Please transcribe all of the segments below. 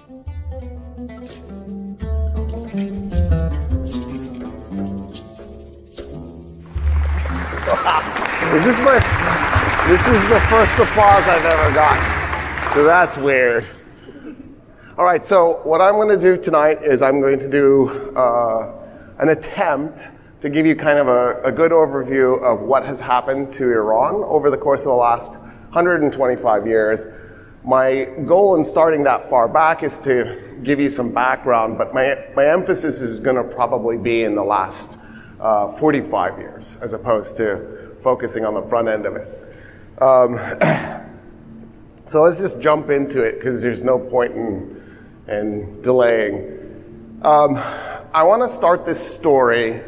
This is the first applause I've ever gotten. So that's weird. All right, so what I'm going to do tonight is I'm going to do an attempt to give you kind of a good overview of what has happened to Iran over the course of the last 125 years. My goal in starting that far back is to give you some background, but my emphasis is going to probably be in the last 45 years as opposed to focusing on the front end of it. So let's just jump into it because there's no point in delaying. I want to start this story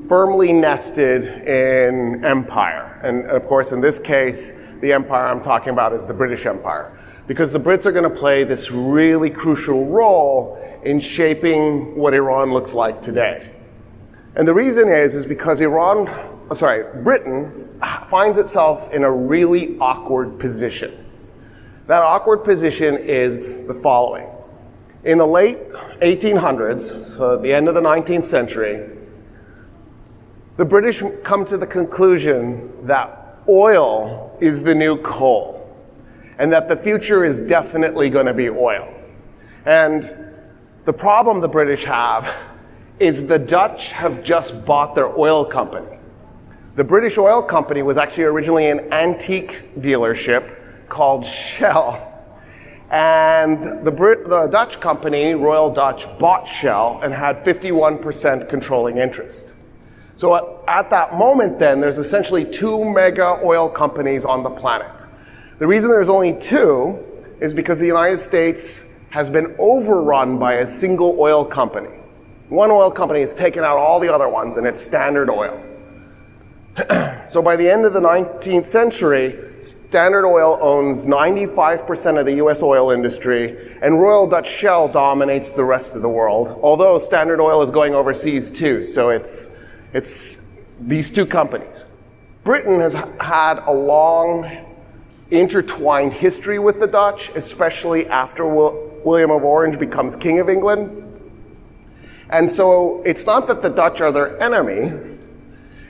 firmly nested in empire. And of course, in this case, the empire I'm talking about is the British Empire, because the Brits are going to play this really crucial role in shaping what Iran looks like today. And the reason is because Britain finds itself in a really awkward position. That awkward position is the following. In the late 1800s, so at the end of the 19th century, the British come to the conclusion that oil is the new coal, and that the future is definitely going to be oil. And the problem the British have is the Dutch have just bought their oil company. The British Oil Company was actually originally an antique dealership called Shell. And the Dutch company, Royal Dutch, bought Shell and had 51% controlling interest. So at that moment then, there's essentially two mega oil companies on the planet. The reason there's only two is because the United States has been overrun by a single oil company. One oil company has taken out all the other ones, and it's Standard Oil. So by the end of the 19th century, Standard Oil owns 95% of the US oil industry, and Royal Dutch Shell dominates the rest of the world, although Standard Oil is going overseas too, so it's these two companies. Britain has had a long intertwined history with the Dutch, especially after William of Orange becomes King of England. And so it's not that the Dutch are their enemy,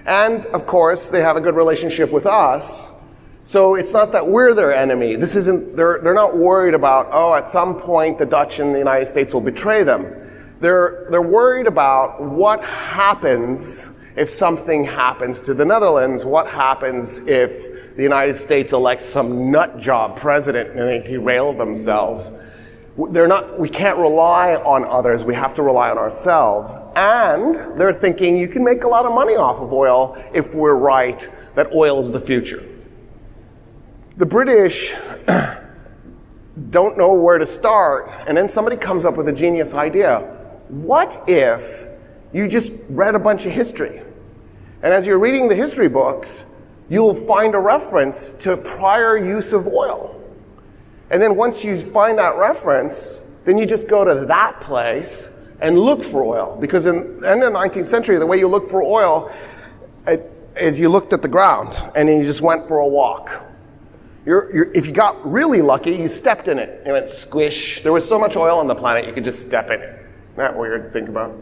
and of course they have a good relationship with us, so it's not that we're their enemy. They're not worried about, at some point the Dutch and the United States will betray them. They're worried about what happens if something happens to the Netherlands, what happens if the United States elects some nut job president and they derail themselves. We can't rely on others, we have to rely on ourselves. And they're thinking you can make a lot of money off of oil if we're right that oil is the future. The British don't know where to start, and then somebody comes up with a genius idea. What if you just read a bunch of history? And as you're reading the history books, you'll find a reference to prior use of oil. And then once you find that reference, then you just go to that place and look for oil. Because in the end of the 19th century, the way you look for oil is you looked at the ground and then you just went for a walk. If you got really lucky, you stepped in it and it squish. There was so much oil on the planet, you could just step in it. Isn't that weird to think about?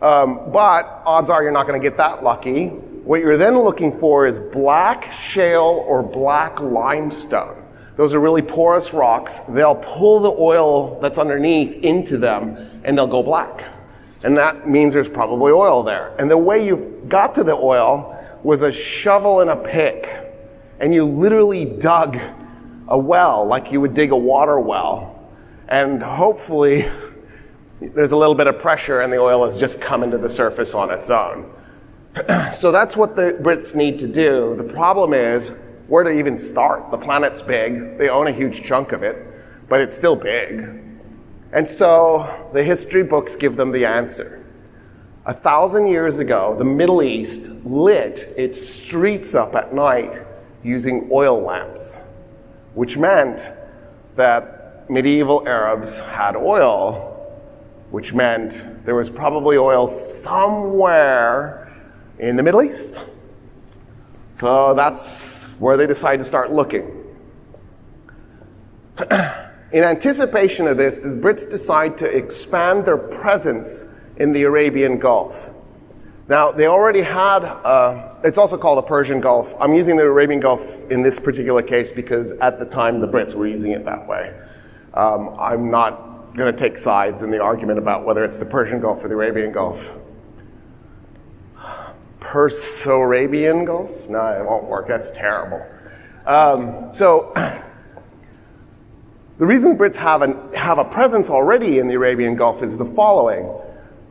But odds are you're not going to get that lucky. What you're then looking for is black shale or black limestone. Those are really porous rocks. They'll pull the oil that's underneath into them, and they'll go black. And that means there's probably oil there. And the way you got to the oil was a shovel and a pick. And you literally dug a well like you would dig a water well. And hopefully there's a little bit of pressure and the oil is just coming to the surface on its own. So that's what the Brits need to do. The problem is, where to even start? The planet's big. They own a huge chunk of it, but it's still big. And so the history books give them the answer. 1,000 years ago, the Middle East lit its streets up at night using oil lamps, which meant that medieval Arabs had oil, which meant there was probably oil somewhere in the Middle East. So that's where they decided to start looking. In anticipation of this, the Brits decide to expand their presence in the Arabian Gulf. Now, they already had, it's also called the Persian Gulf. I'm using the Arabian Gulf in this particular case because at the time the Brits were using it that way. I'm not going to take sides in the argument about whether it's the Persian Gulf or the Arabian Gulf. Perso-Arabian Gulf? No, it won't work. That's terrible. The reason the Brits have a presence already in the Arabian Gulf is the following.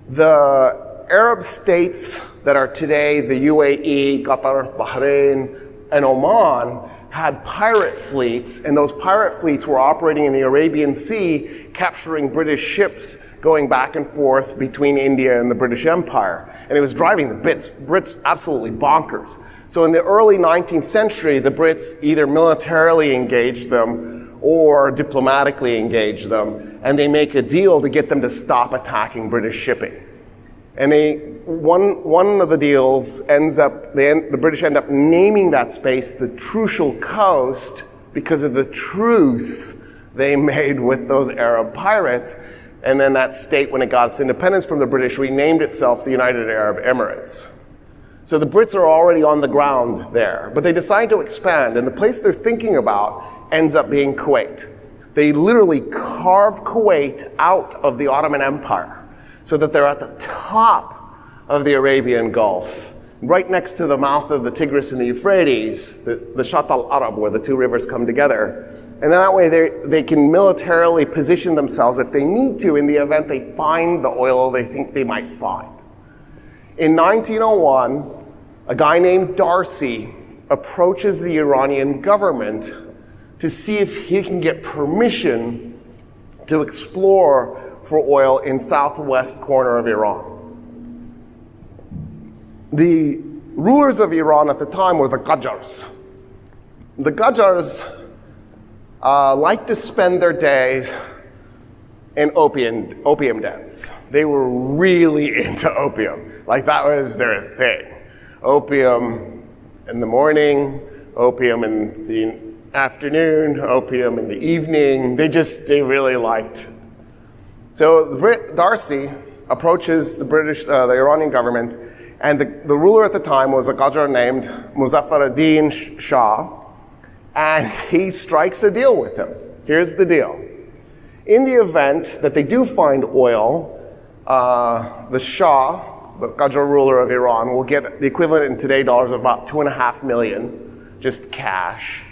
The Arab states that are today the UAE, Qatar, Bahrain, and Oman had pirate fleets, and those pirate fleets were operating in the Arabian Sea, capturing British ships going back and forth between India and the British Empire. And it was driving the Brits absolutely bonkers. So in the early 19th century, the Brits either militarily engaged them or diplomatically engage them, and they make a deal to get them to stop attacking British shipping. And one of the deals the British end up naming that space the Trucial Coast because of the truce they made with those Arab pirates. And then that state, when it got its independence from the British, renamed itself the United Arab Emirates. So the Brits are already on the ground there, but they decide to expand, and the place they're thinking about ends up being Kuwait. They literally carve Kuwait out of the Ottoman Empire so that they're at the top of the Arabian Gulf, right next to the mouth of the Tigris and the Euphrates, the Shatt al-Arab, where the two rivers come together. And that way they can militarily position themselves if they need to in the event they find the oil they think they might find. In 1901, a guy named Darcy approaches the Iranian government to see if he can get permission to explore for oil in southwest corner of Iran. The rulers of Iran at the time were the Qajars. The Qajars liked to spend their days in opium dens. They were really into opium. Like that was their thing. Opium in the morning, opium in the afternoon, opium in the evening. They really liked. So Darcy approaches the Iranian government, and the ruler at the time was a Qajar named Muzaffar ad-Din Shah, and he strikes a deal with him. Here's the deal. In the event that they do find oil, the Shah, the Qajar ruler of Iran, will get the equivalent in today dollars of about $2.5 million, just cash.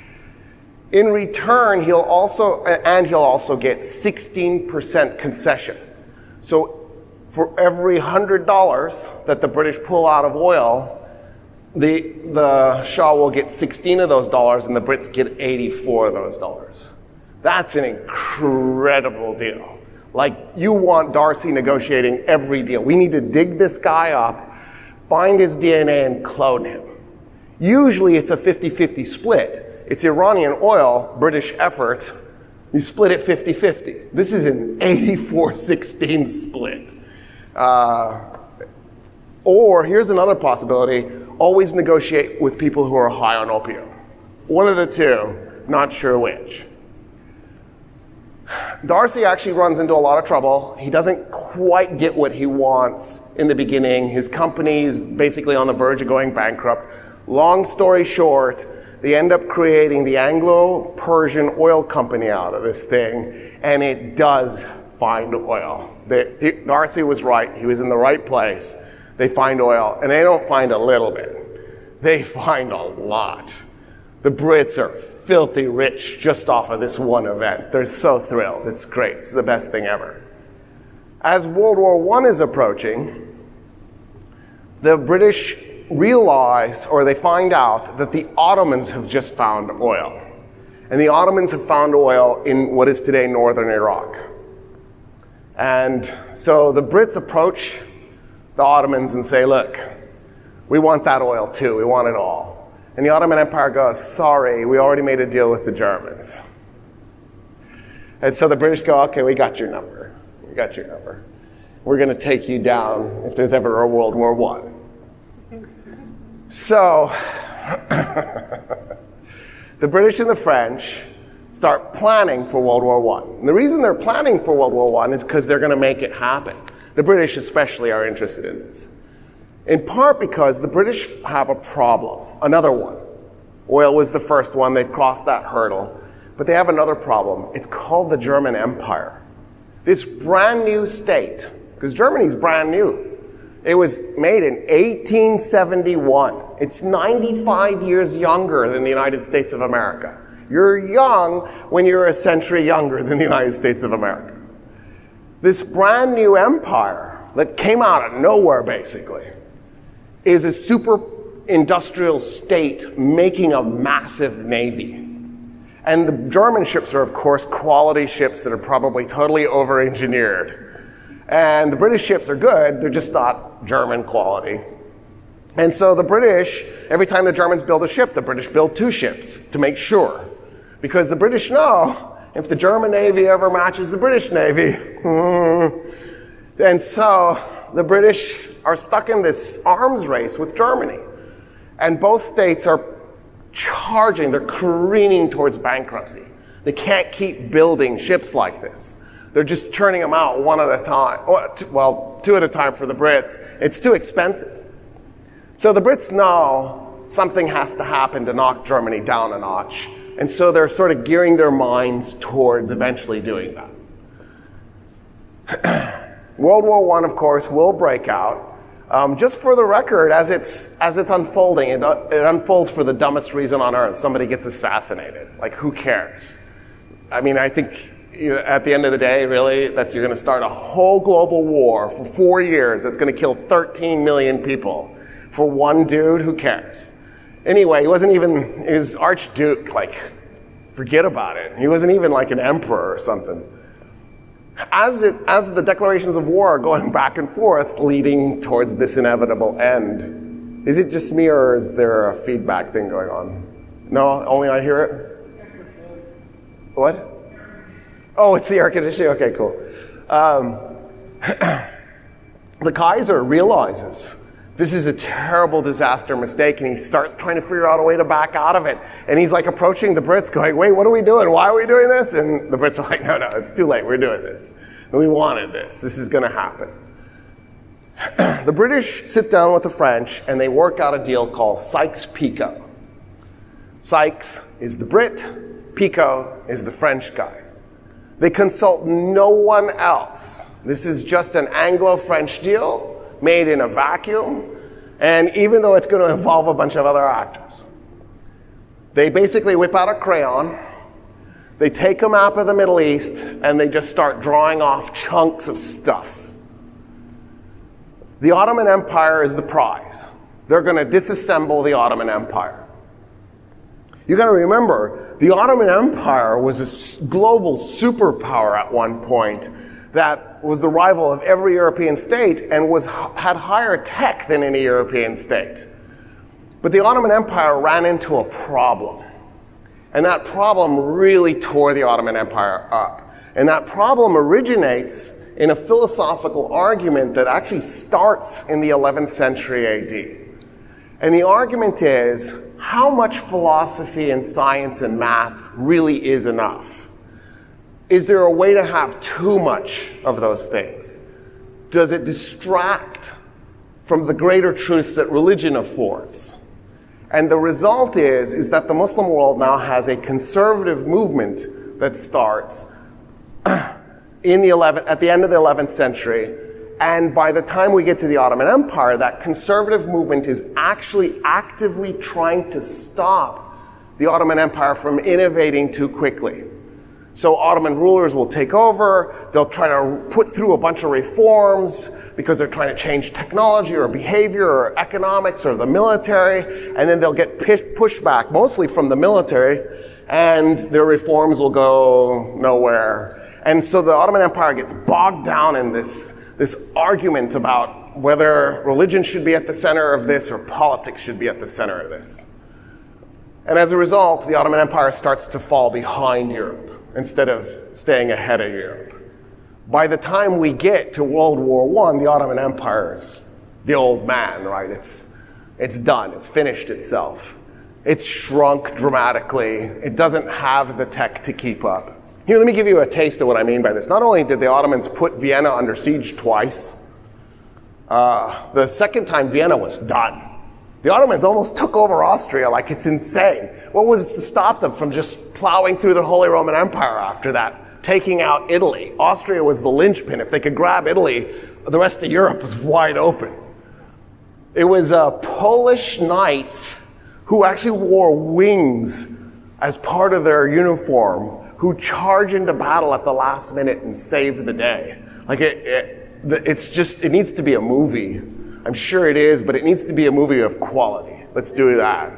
In return, he'll also get 16% concession. So for every $100 that the British pull out of oil, the Shah will get 16 of those dollars, and the Brits get 84 of those dollars. That's an incredible deal. Like, you want Darcy negotiating every deal. We need to dig this guy up, find his DNA, and clone him. Usually it's a 50-50 split. It's Iranian oil, British effort. You split it 50-50. This is an 84-16 split. Or here's another possibility. Always negotiate with people who are high on opium. One of the two, not sure which. Darcy actually runs into a lot of trouble. He doesn't quite get what he wants in the beginning. His company is basically on the verge of going bankrupt. Long story short, they end up creating the Anglo-Persian Oil Company out of this thing, and it does find oil. Darcy was right. He was in the right place. They find oil, and they don't find a little bit. They find a lot. The Brits are filthy rich just off of this one event. They're so thrilled. It's great. It's the best thing ever. As World War I is approaching, the British realize, or they find out, that the Ottomans have just found oil. And the Ottomans have found oil in what is today northern Iraq. And so the Brits approach the Ottomans and say, look, we want that oil too. We want it all. And the Ottoman Empire goes, sorry, we already made a deal with the Germans. And so the British go, okay, we got your number. We got your number. We're going to take you down if there's ever a World War I. So the British and the French start planning for World War I. And the reason they're planning for World War I is because they're going to make it happen. The British especially are interested in this. In part because the British have a problem, another one. Oil was the first one, they've crossed that hurdle. But they have another problem. It's called the German Empire. This brand new state, because Germany's brand new. It was made in 1871. It's 95 years younger than the United States of America. You're young when you're a century younger than the United States of America. This brand new empire that came out of nowhere, basically, is a super industrial state making a massive navy. And the German ships are, of course, quality ships that are probably totally over-engineered. And the British ships are good, they're just not German quality. And so the British, every time the Germans build a ship, the British build 2 ships to make sure. Because the British know if the German Navy ever matches the British Navy. And so the British are stuck in this arms race with Germany. And both states are charging, they're careening towards bankruptcy. They can't keep building ships like this. They're just churning them out one at a time. Well, 2 at a time for the Brits. It's too expensive. So the Brits know something has to happen to knock Germany down a notch. And so they're sort of gearing their minds towards eventually doing that. World War I, of course, will break out. Just for the record, as it's unfolding, it unfolds for the dumbest reason on earth. Somebody gets assassinated. Like, who cares? I mean, I think at the end of the day, really, that you're going to start a whole global war for 4 years that's going to kill 13 million people for one dude. Who cares? Anyway, he was Archduke. Like, forget about it. He wasn't even like an emperor or something. As the declarations of war are going back and forth, leading towards this inevitable end, is it just me or is there a feedback thing going on? No, only I hear it? What? Oh, it's the air conditioning? Okay, cool. The Kaiser realizes this is a terrible disaster mistake, and he starts trying to figure out a way to back out of it. And he's like approaching the Brits going, wait, what are we doing? Why are we doing this? And the Brits are like, no, it's too late. We're doing this. And we wanted this. This is going to happen. The British sit down with the French, and they work out a deal called Sykes-Picot. Sykes is the Brit. Picot is the French guy. They consult no one else. This is just an Anglo-French deal made in a vacuum, and even though it's going to involve a bunch of other actors. They basically whip out a crayon, they take a map of the Middle East, and they just start drawing off chunks of stuff. The Ottoman Empire is the prize. They're going to disassemble the Ottoman Empire. You got to remember, the Ottoman Empire was a global superpower at one point that was the rival of every European state and had higher tech than any European state. But the Ottoman Empire ran into a problem. And that problem really tore the Ottoman Empire up. And that problem originates in a philosophical argument that actually starts in the 11th century AD. And the argument is, how much philosophy and science and math really is enough? Is there a way to have too much of those things? Does it distract from the greater truths that religion affords? And the result is that the Muslim world now has a conservative movement that starts at the end of the 11th century. And by the time we get to the Ottoman Empire, that conservative movement is actually actively trying to stop the Ottoman Empire from innovating too quickly. So Ottoman rulers will take over, they'll try to put through a bunch of reforms because they're trying to change technology or behavior or economics or the military, and then they'll get pushed back, mostly from the military, and their reforms will go nowhere. And so the Ottoman Empire gets bogged down in this argument about whether religion should be at the center of this or politics should be at the center of this. And as a result, the Ottoman Empire starts to fall behind Europe instead of staying ahead of Europe. By the time we get to World War I, the Ottoman Empire is the old man, right? It's done, it's finished itself. It's shrunk dramatically. It doesn't have the tech to keep up. Here, let me give you a taste of what I mean by this. Not only did the Ottomans put Vienna under siege twice, the second time Vienna was done. The Ottomans almost took over Austria. Like, it's insane. What was to stop them from just plowing through the Holy Roman Empire after that, taking out Italy? Austria was the linchpin. If they could grab Italy, the rest of Europe was wide open. It was Polish knights who actually wore wings as part of their uniform, who charge into battle at the last minute and save the day. Like, it needs to be a movie. I'm sure it is, but it needs to be a movie of quality. Let's do that.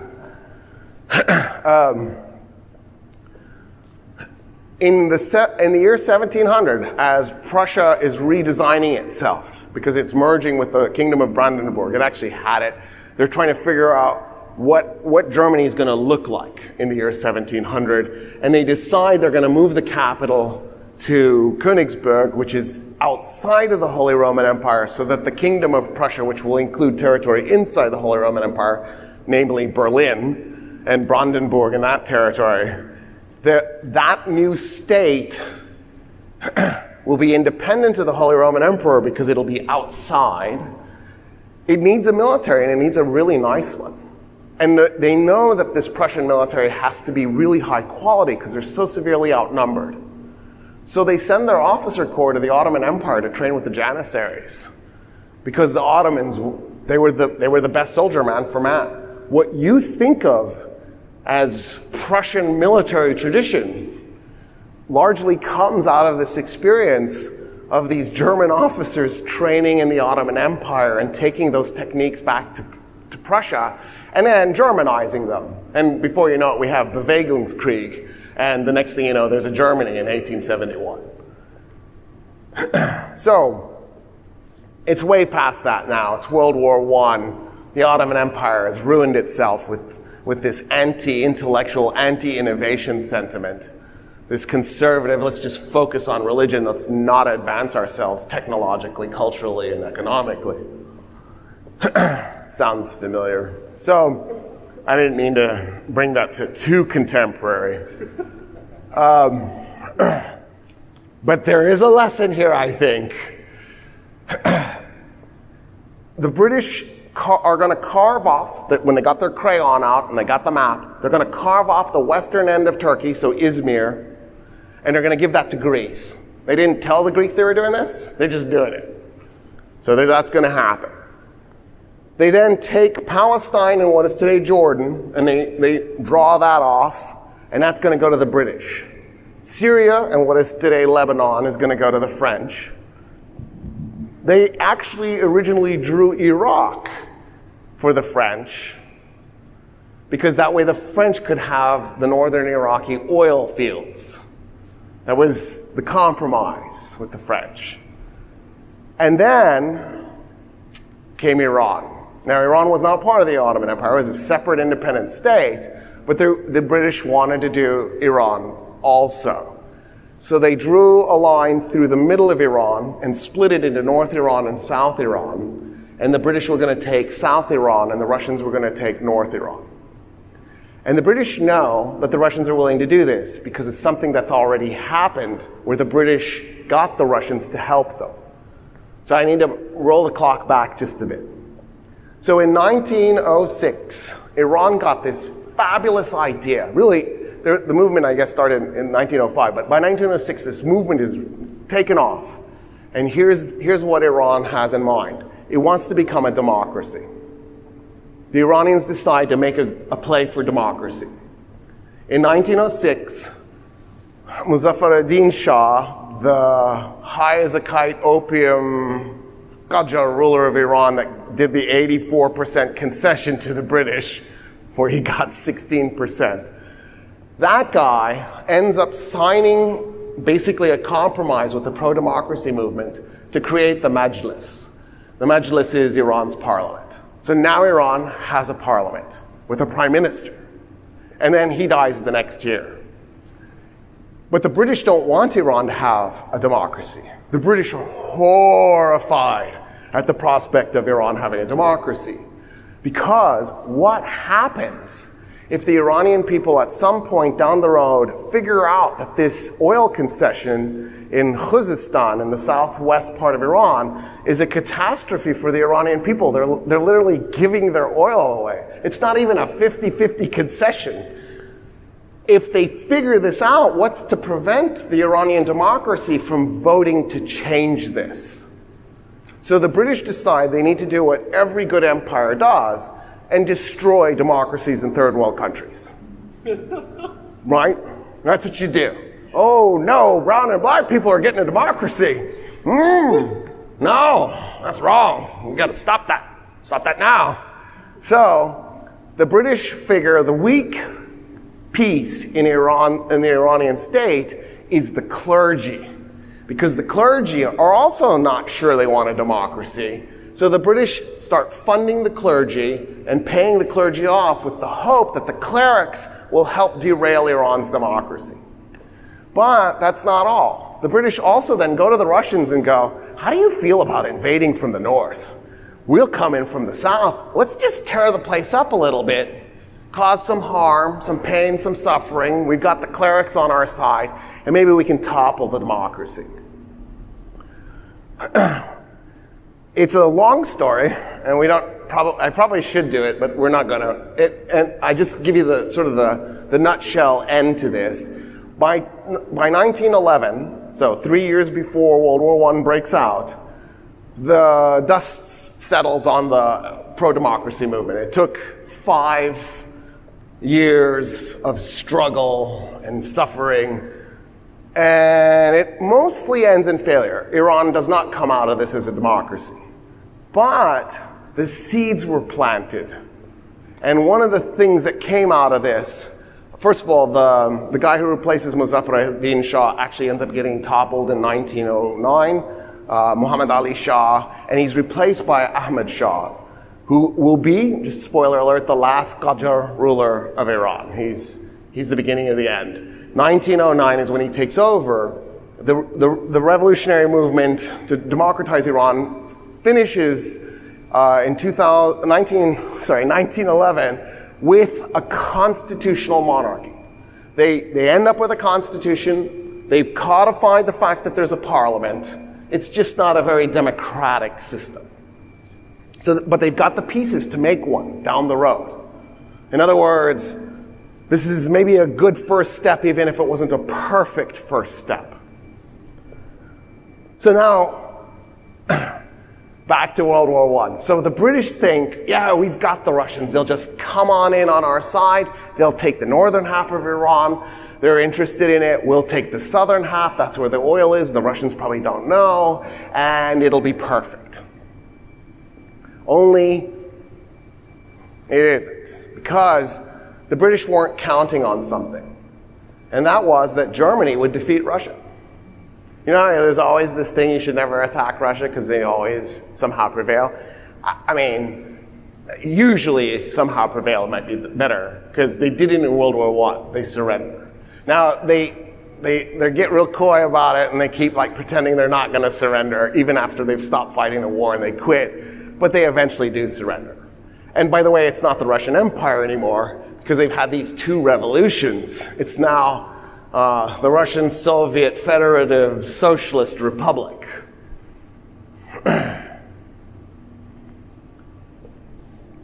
In the year 1700, as Prussia is redesigning itself, because it's merging with the Kingdom of Brandenburg, it actually had it. They're trying to figure out what Germany is going to look like in the year 1700, and they decide they're going to move the capital to Königsberg, which is outside of the Holy Roman Empire, so that the Kingdom of Prussia, which will include territory inside the Holy Roman Empire, namely Berlin and Brandenburg and that territory, that new state will be independent of the Holy Roman Emperor because it'll be outside. It needs a military, and it needs a really nice one. And they know that this Prussian military has to be really high quality because they're so severely outnumbered. So they send their officer corps to the Ottoman Empire to train with the Janissaries, because the Ottomans, they were the best soldier man for man. What you think of as Prussian military tradition largely comes out of this experience of these German officers training in the Ottoman Empire and taking those techniques back to Prussia and then Germanizing them. And before you know it, we have Bewegungskrieg. And the next thing you know, there's a Germany in 1871. So, it's way past that now. It's World War I. The Ottoman Empire has ruined itself with this anti-intellectual, anti-innovation sentiment. This conservative, let's just focus on religion, let's not advance ourselves technologically, culturally, and economically. Sounds familiar. So, I didn't mean to bring that to too contemporary. But there is a lesson here, I think. The British are going to carve off, when they got their crayon out and they got the map, they're going to carve off the western end of Turkey, so Izmir, and they're going to give that to Greece. They didn't tell the Greeks they were doing this, they're just doing it. So that's going to happen. They then take Palestine and what is today Jordan, and they draw that off, and that's going to go to the British. Syria and what is today Lebanon is going to go to the French. They actually originally drew Iraq for the French, because that way the French could have the northern Iraqi oil fields. That was the compromise with the French. And then came Iran. Now, Iran was not part of the Ottoman Empire. It was a separate independent state, but the British wanted to do Iran also. So they drew a line through the middle of Iran and split it into North Iran and South Iran. And the British were going to take South Iran and the Russians were going to take North Iran. And the British know that the Russians are willing to do this because it's something that's already happened where the British got the Russians to help them. So I need to roll the clock back just a bit. So in 1906, Iran got this fabulous idea. Really, the movement, I guess, started in 1905, but by 1906, this movement is taken off. And here's what Iran has in mind. It wants to become a democracy. The Iranians decide to make a play for democracy. In 1906, Muzaffar ad-Din Shah, the high as a kite opium Qajar ruler of Iran that did the 84% concession to the British, where he got 16%. That guy ends up signing basically a compromise with the pro-democracy movement to create the Majlis. The Majlis is Iran's parliament. So now Iran has a parliament with a prime minister. And then he dies the next year. But the British don't want Iran to have a democracy. The British are horrified at the prospect of Iran having a democracy. Because what happens if the Iranian people at some point down the road figure out that this oil concession in Khuzestan, in the southwest part of Iran, is a catastrophe for the Iranian people. They're literally giving their oil away. It's not even a 50-50 concession. If they figure this out, what's to prevent the Iranian democracy from voting to change this? So the British decide they need to do what every good empire does and destroy democracies in third world countries. Right? That's what you do. Oh no, brown and black people are getting a democracy. No, that's wrong. We got to stop that. Stop that now. So the British figure the weak piece in Iran, in the Iranian state, is the clergy. Because the clergy are also not sure they want a democracy. So the British start funding the clergy and paying the clergy off with the hope that the clerics will help derail Iran's democracy. But that's not all. The British also then go to the Russians and go, how do you feel about invading from the north? We'll come in from the south. Let's just tear the place up a little bit, cause some harm, some pain, some suffering. We've got the clerics on our side, and maybe we can topple the democracy. It's a long story, and I probably should do it, but we're not going to. And I just give you the sort of the nutshell end to this. By 1911, so 3 years before World War I breaks out, the dust settles on the pro-democracy movement. It took 5 years of struggle and suffering, and it mostly ends in failure. Iran does not come out of this as a democracy. But the seeds were planted. And one of the things that came out of this, first of all, the guy who replaces Muzaffar ad-Din Shah actually ends up getting toppled in 1909, Muhammad Ali Shah, and he's replaced by Ahmad Shah, who will be, just spoiler alert, the last Qajar ruler of Iran. He's the beginning of the end. 1909 is when he takes over. The revolutionary movement to democratize Iran finishes in 1911 with a constitutional monarchy. They end up with a constitution. They've codified the fact that there's a parliament. It's just not a very democratic system. But they've got the pieces to make one down the road. In other words, this is maybe a good first step, even if it wasn't a perfect first step. So now, back to World War I. So the British think, yeah, we've got the Russians. They'll just come on in on our side. They'll take the northern half of Iran. They're interested in it. We'll take the southern half. That's where the oil is. The Russians probably don't know. And it'll be perfect. Only it isn't. Because the British weren't counting on something. And that was that Germany would defeat Russia. You know, there's always this thing, you should never attack Russia because they always somehow prevail. I mean, usually somehow prevail might be better because they did it in World War I. They surrender. Now, they get real coy about it and they keep like pretending they're not going to surrender even after they've stopped fighting the war and they quit. But they eventually do surrender. And by the way, it's not the Russian Empire anymore because they've had these 2 revolutions. It's now the Russian Soviet Federative Socialist Republic.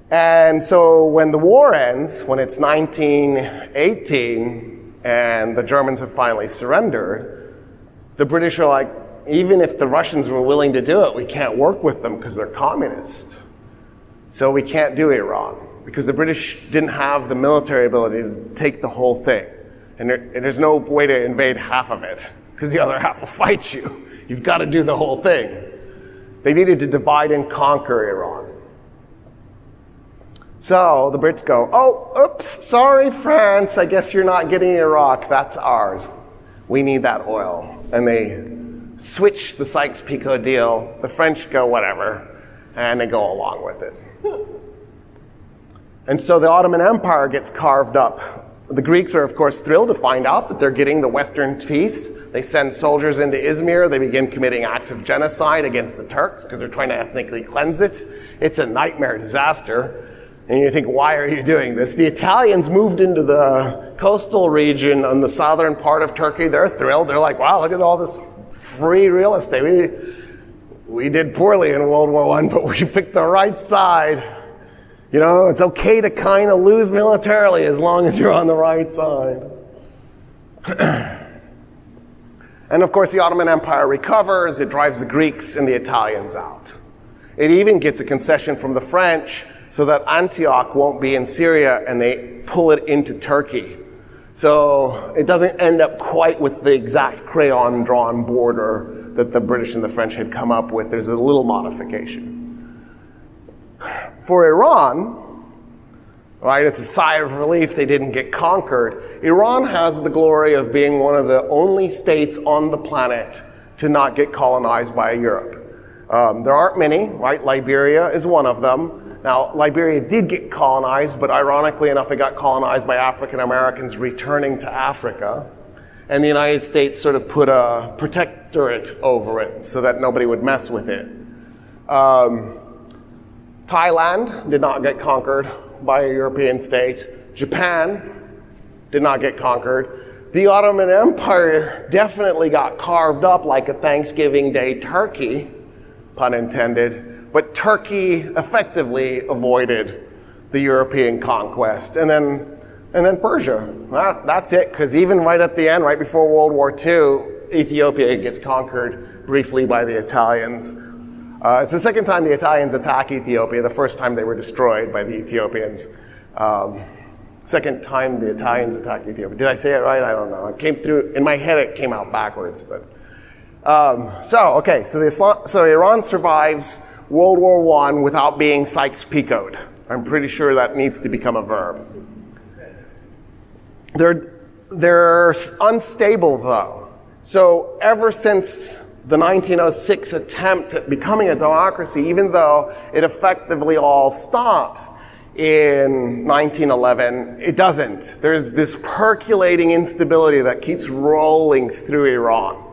And so when the war ends, when it's 1918 and the Germans have finally surrendered, the British are like, even if the Russians were willing to do it, we can't work with them because they're communist. So we can't do Iran because the British didn't have the military ability to take the whole thing. And there's no way to invade half of it because the other half will fight you. You've got to do the whole thing. They needed to divide and conquer Iran. So the Brits go, oh, oops, sorry, France, I guess you're not getting Iraq. That's ours. We need that oil. And they switch the Sykes-Picot deal. The French go, whatever, and they go along with it. And so the Ottoman Empire gets carved up. The Greeks are, of course, thrilled to find out that they're getting the Western peace. They send soldiers into Izmir. They begin committing acts of genocide against the Turks because they're trying to ethnically cleanse it. It's a nightmare disaster. And you think, why are you doing this? The Italians moved into the coastal region on the southern part of Turkey. They're thrilled. They're like, wow, look at all this free real estate. We did poorly in World War I, but we picked the right side. You know, it's okay to kind of lose militarily as long as you're on the right side. And of course, the Ottoman Empire recovers. It drives the Greeks and the Italians out. It even gets a concession from the French so that Antioch won't be in Syria, and they pull it into Turkey. So it doesn't end up quite with the exact crayon-drawn border that the British and the French had come up with. There's a little modification. For Iran, right, it's a sigh of relief they didn't get conquered. Iran has the glory of being one of the only states on the planet to not get colonized by Europe. There aren't many, right? Liberia is one of them. Now, Liberia did get colonized, but ironically enough, it got colonized by African Americans returning to Africa. And the United States sort of put a protectorate over it so that nobody would mess with it. Thailand did not get conquered by a European state. Japan did not get conquered. The Ottoman Empire definitely got carved up like a Thanksgiving Day turkey, pun intended. But Turkey effectively avoided the European conquest. And then Persia. That's it, because even right at the end, right before World War II, Ethiopia gets conquered briefly by the Italians. It's the second time the Italians attack Ethiopia. The first time they were destroyed by the Ethiopians. Second time the Italians attack Ethiopia. Did I say it right? I don't know. It came through, in my head it came out backwards. But so Iran survives World War I without being Sykes-Picoed. I'm pretty sure that needs to become a verb. They're unstable though. So ever since the 1906 attempt at becoming a democracy, even though it effectively all stops in 1911, it doesn't. There's this percolating instability that keeps rolling through Iran.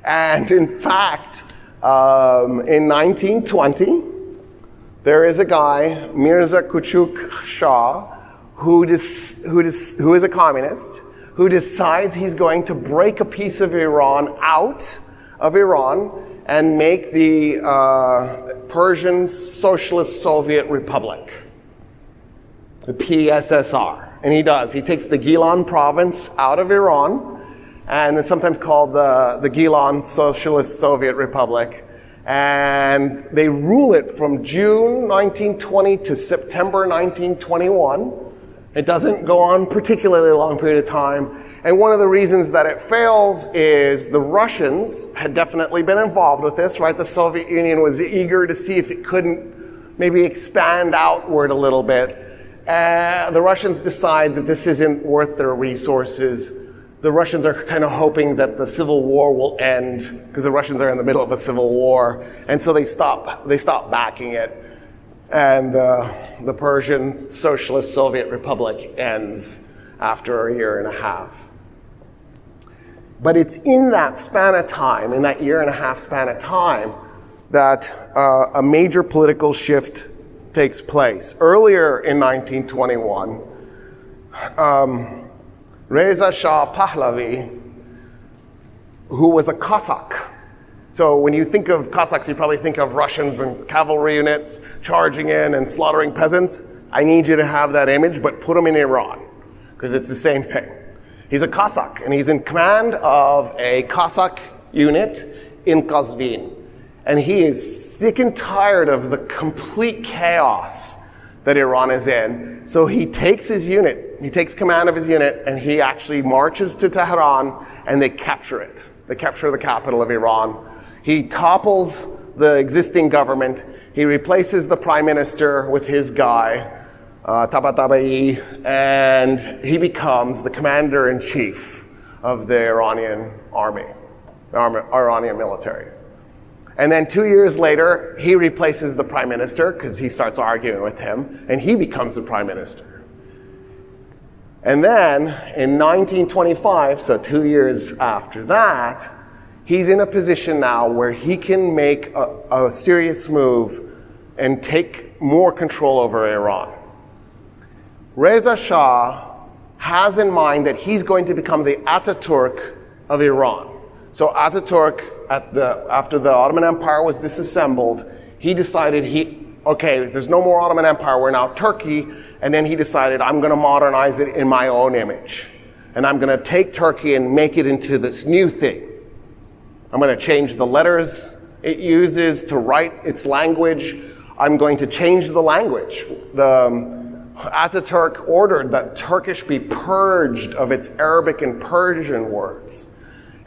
And in fact, in 1920, there is a guy, Mirza Kuchuk Shah, who is a communist, who decides he's going to break a piece of Iran out of Iran and make the Persian Socialist Soviet Republic, the PSSR. And he does. He takes the Gilan province out of Iran, and it's sometimes called the Gilan Socialist Soviet Republic. And they rule it from June 1920 to September 1921. It doesn't go on particularly long period of time. And one of the reasons that it fails is the Russians had definitely been involved with this, right? The Soviet Union was eager to see if it couldn't maybe expand outward a little bit. The Russians decide that this isn't worth their resources. The Russians are kind of hoping that the civil war will end, because the Russians are in the middle of a civil war, and so they stop backing it. And the Persian Socialist Soviet Republic ends after a year and a half. But it's in that span of time, in that year and a half span of time, that a major political shift takes place. Earlier in 1921, Reza Shah Pahlavi, who was a Cossack. So when you think of Cossacks, you probably think of Russians and cavalry units charging in and slaughtering peasants. I need you to have that image, but put him in Iran, because it's the same thing. He's a Cossack, and he's in command of a Cossack unit in Qazvin. And he is sick and tired of the complete chaos that Iran is in. So he takes his unit, he takes command of his unit, and he actually marches to Tehran, and they capture it. They capture the capital of Iran. He topples the existing government. He replaces the prime minister with his guy, Tabatabai, and he becomes the commander-in-chief of the Iranian army, Iranian military. And then 2 years later, he replaces the prime minister because he starts arguing with him, and he becomes the prime minister. And then in 1925, so 2 years after that, he's in a position now where he can make a serious move and take more control over Iran. Reza Shah has in mind that he's going to become the Ataturk of Iran. So Ataturk, after the Ottoman Empire was disassembled, he decided okay, there's no more Ottoman Empire, we're now Turkey, and then he decided, I'm going to modernize it in my own image. And I'm going to take Turkey and make it into this new thing. I'm going to change the letters it uses to write its language. I'm going to change the language. Ataturk ordered that Turkish be purged of its Arabic and Persian words.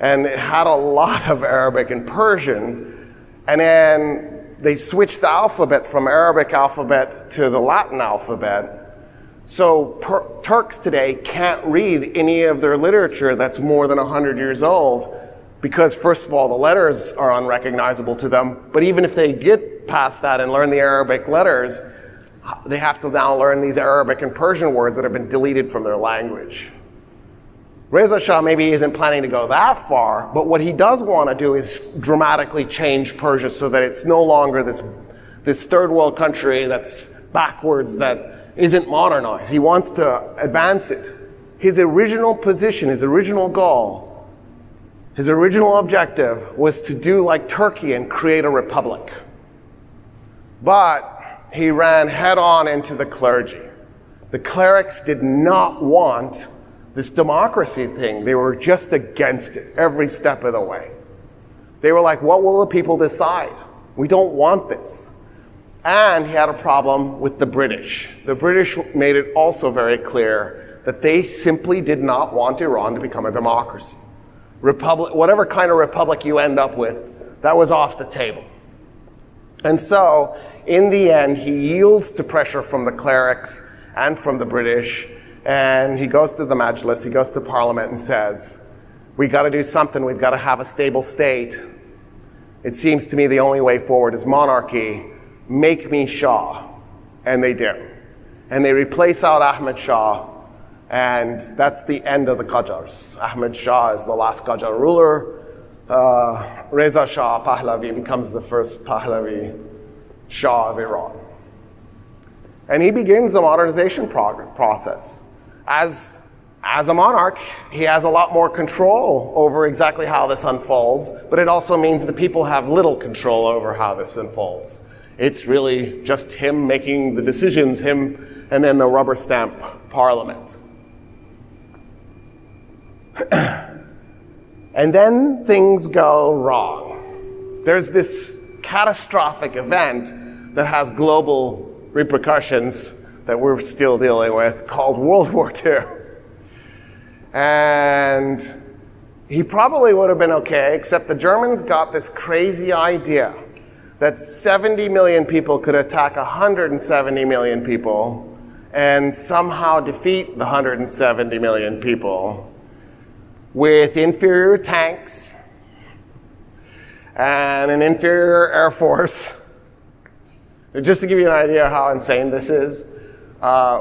And it had a lot of Arabic and Persian. And then they switched the alphabet from Arabic alphabet to the Latin alphabet. So Turks today can't read any of their literature that's more than 100 years old because, first of all, the letters are unrecognizable to them. But even if they get past that and learn the Arabic letters, they have to now learn these Arabic and Persian words that have been deleted from their language. Reza Shah maybe isn't planning to go that far, but what he does want to do is dramatically change Persia so that it's no longer this third world country that's backwards, that isn't modernized. He wants to advance it. His original position, his original goal, his original objective was to do like Turkey and create a republic. But he ran head on into the clergy. The clerics did not want this democracy thing. They were just against it every step of the way. They were like, what will the people decide? We don't want this. And he had a problem with the British. The British made it also very clear that they simply did not want Iran to become a democracy. Whatever kind of republic you end up with, that was off the table. And so, in the end, he yields to pressure from the clerics and from the British, and he goes to the Majlis, he goes to Parliament and says, we got to do something, we've got to have a stable state. It seems to me the only way forward is monarchy. Make me Shah. And they do. And they replace out Ahmed Shah, and that's the end of the Qajars. Ahmed Shah is the last Qajar ruler. Reza Shah Pahlavi becomes the first Pahlavi Shah of Iran. And he begins the modernization process. As a monarch, he has a lot more control over exactly how this unfolds, but it also means the people have little control over how this unfolds. It's really just him making the decisions, him and then the rubber stamp parliament. And then things go wrong. There's this catastrophic event that has global repercussions that we're still dealing with called World War II. And he probably would have been okay, except the Germans got this crazy idea that 70 million people could attack 170 million people and somehow defeat the 170 million people with inferior tanks and an inferior air force. Just to give you an idea how insane this is,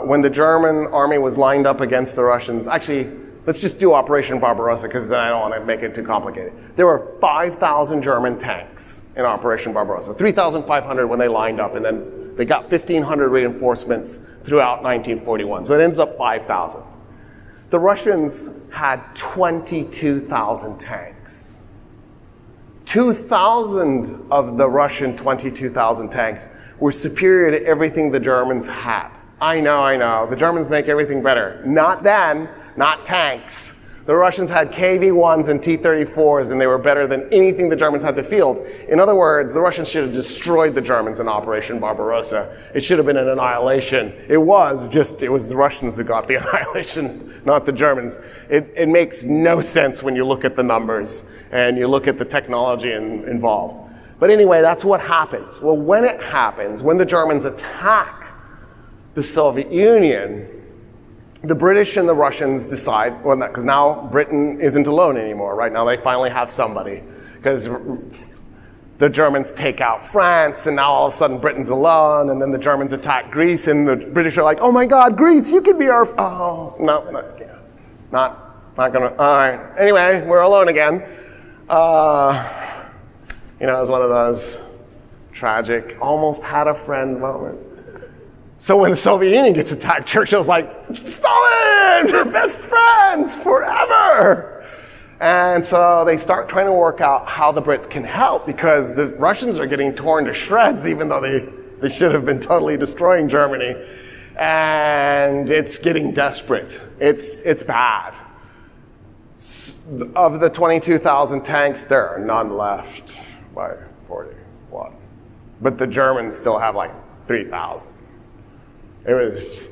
when the German army was lined up against the Russians, actually, let's just do Operation Barbarossa because I don't want to make it too complicated. There were 5,000 German tanks in Operation Barbarossa, 3,500 when they lined up, and then they got 1,500 reinforcements throughout 1941. So it ends up 5,000. The Russians had 22,000 tanks. 2,000 of the Russian 22,000 tanks were superior to everything the Germans had. I know. The Germans make everything better. Not then, not tanks. The Russians had KV-1s and T-34s, and they were better than anything the Germans had to field. In other words, the Russians should have destroyed the Germans in Operation Barbarossa. It should have been an annihilation. It was the Russians who got the annihilation, not the Germans. It makes no sense when you look at the numbers and you look at the technology involved. But anyway, that's what happens. Well, when it happens, when the Germans attack the Soviet Union, the British and the Russians decide, well, because now Britain isn't alone anymore, right? Now they finally have somebody, because the Germans take out France, and now all of a sudden Britain's alone, and then the Germans attack Greece, and the British are like, oh my God, Greece, you could be our, not gonna, all right. Anyway, we're alone again. It was one of those tragic, almost had a friend moment. So when the Soviet Union gets attacked, Churchill's like, Stalin, best friends forever. And so they start trying to work out how the Brits can help, because the Russians are getting torn to shreds, even though they should have been totally destroying Germany. And it's getting desperate. It's bad. Of the 22,000 tanks, there are none left by 41. But the Germans still have like 3,000. It was just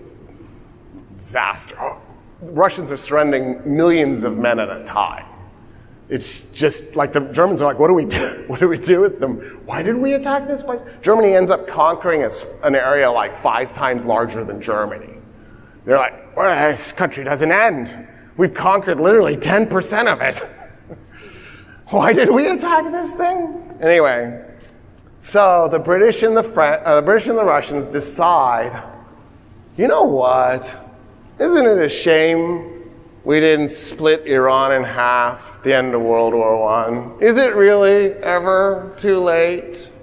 disaster. Russians are surrendering millions of men at a time. It's just like the Germans are like, what do we do? What do we do with them? Why did we attack this place? Germany ends up conquering an area like 5 times larger than Germany. They're like, well, this country doesn't end. We've conquered literally 10% of it. Why did we attack this thing? Anyway, so the British and the Russians decide, you know what? Isn't it a shame we didn't split Iran in half at the end of World War I? Is it really ever too late?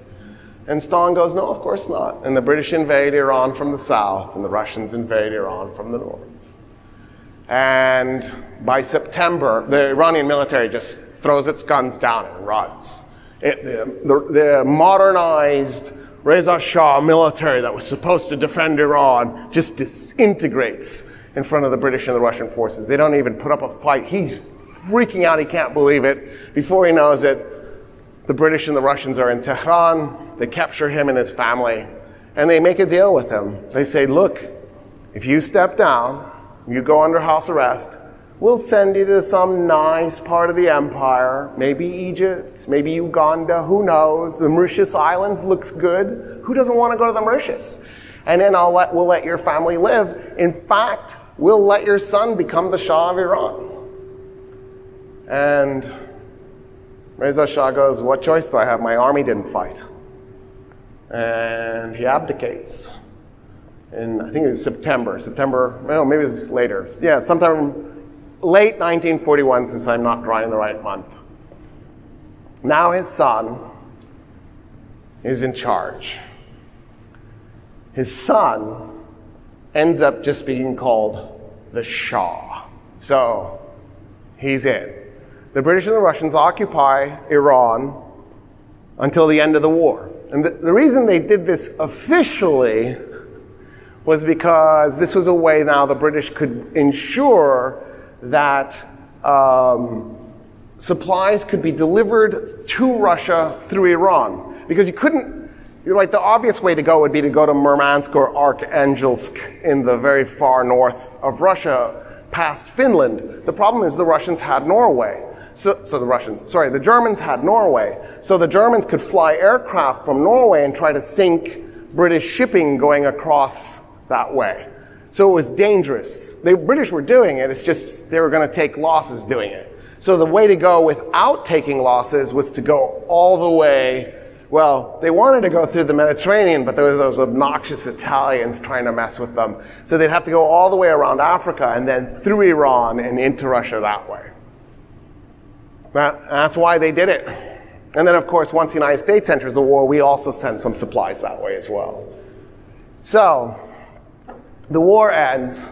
And Stalin goes, no, of course not. And the British invade Iran from the south, and the Russians invade Iran from the north. And by September, the Iranian military just throws its guns down and runs. The modernized Reza Shah military that was supposed to defend Iran just disintegrates in front of the British and the Russian forces. They don't even put up a fight. He's freaking out. He can't believe it. Before he knows it, the British and the Russians are in Tehran. They capture him and his family, and they make a deal with him. They say, look, if you step down, you go under house arrest, we'll send you to some nice part of the empire, maybe Egypt, maybe Uganda, who knows? The Mauritius Islands looks good. Who doesn't want to go to the Mauritius? And then we'll let your family live. In fact, we'll let your son become the Shah of Iran. And Reza Shah goes, what choice do I have? My army didn't fight. And he abdicates. And I think it was September, well, maybe it was later. Yeah, sometime late 1941, since I'm not drawing the right month. Now his son is in charge. His son ends up just being called the Shah. So he's in. The British and the Russians occupy Iran until the end of the war. And the reason they did this officially was because this was a way now the British could ensure that supplies could be delivered to Russia through Iran. Because you couldn't, like, the obvious way to go would be to go to Murmansk or Arkhangelsk in the very far north of Russia, past Finland. The problem is the Russians had Norway. The Germans had Norway. So the Germans could fly aircraft from Norway and try to sink British shipping going across that way. So it was dangerous. The British were doing it, it's just they were going to take losses doing it. So the way to go without taking losses was to go all the way, well, they wanted to go through the Mediterranean, but there were those obnoxious Italians trying to mess with them. So they'd have to go all the way around Africa and then through Iran and into Russia that way. That's why they did it. And then, of course, once the United States enters the war, we also send some supplies that way as well. So the war ends,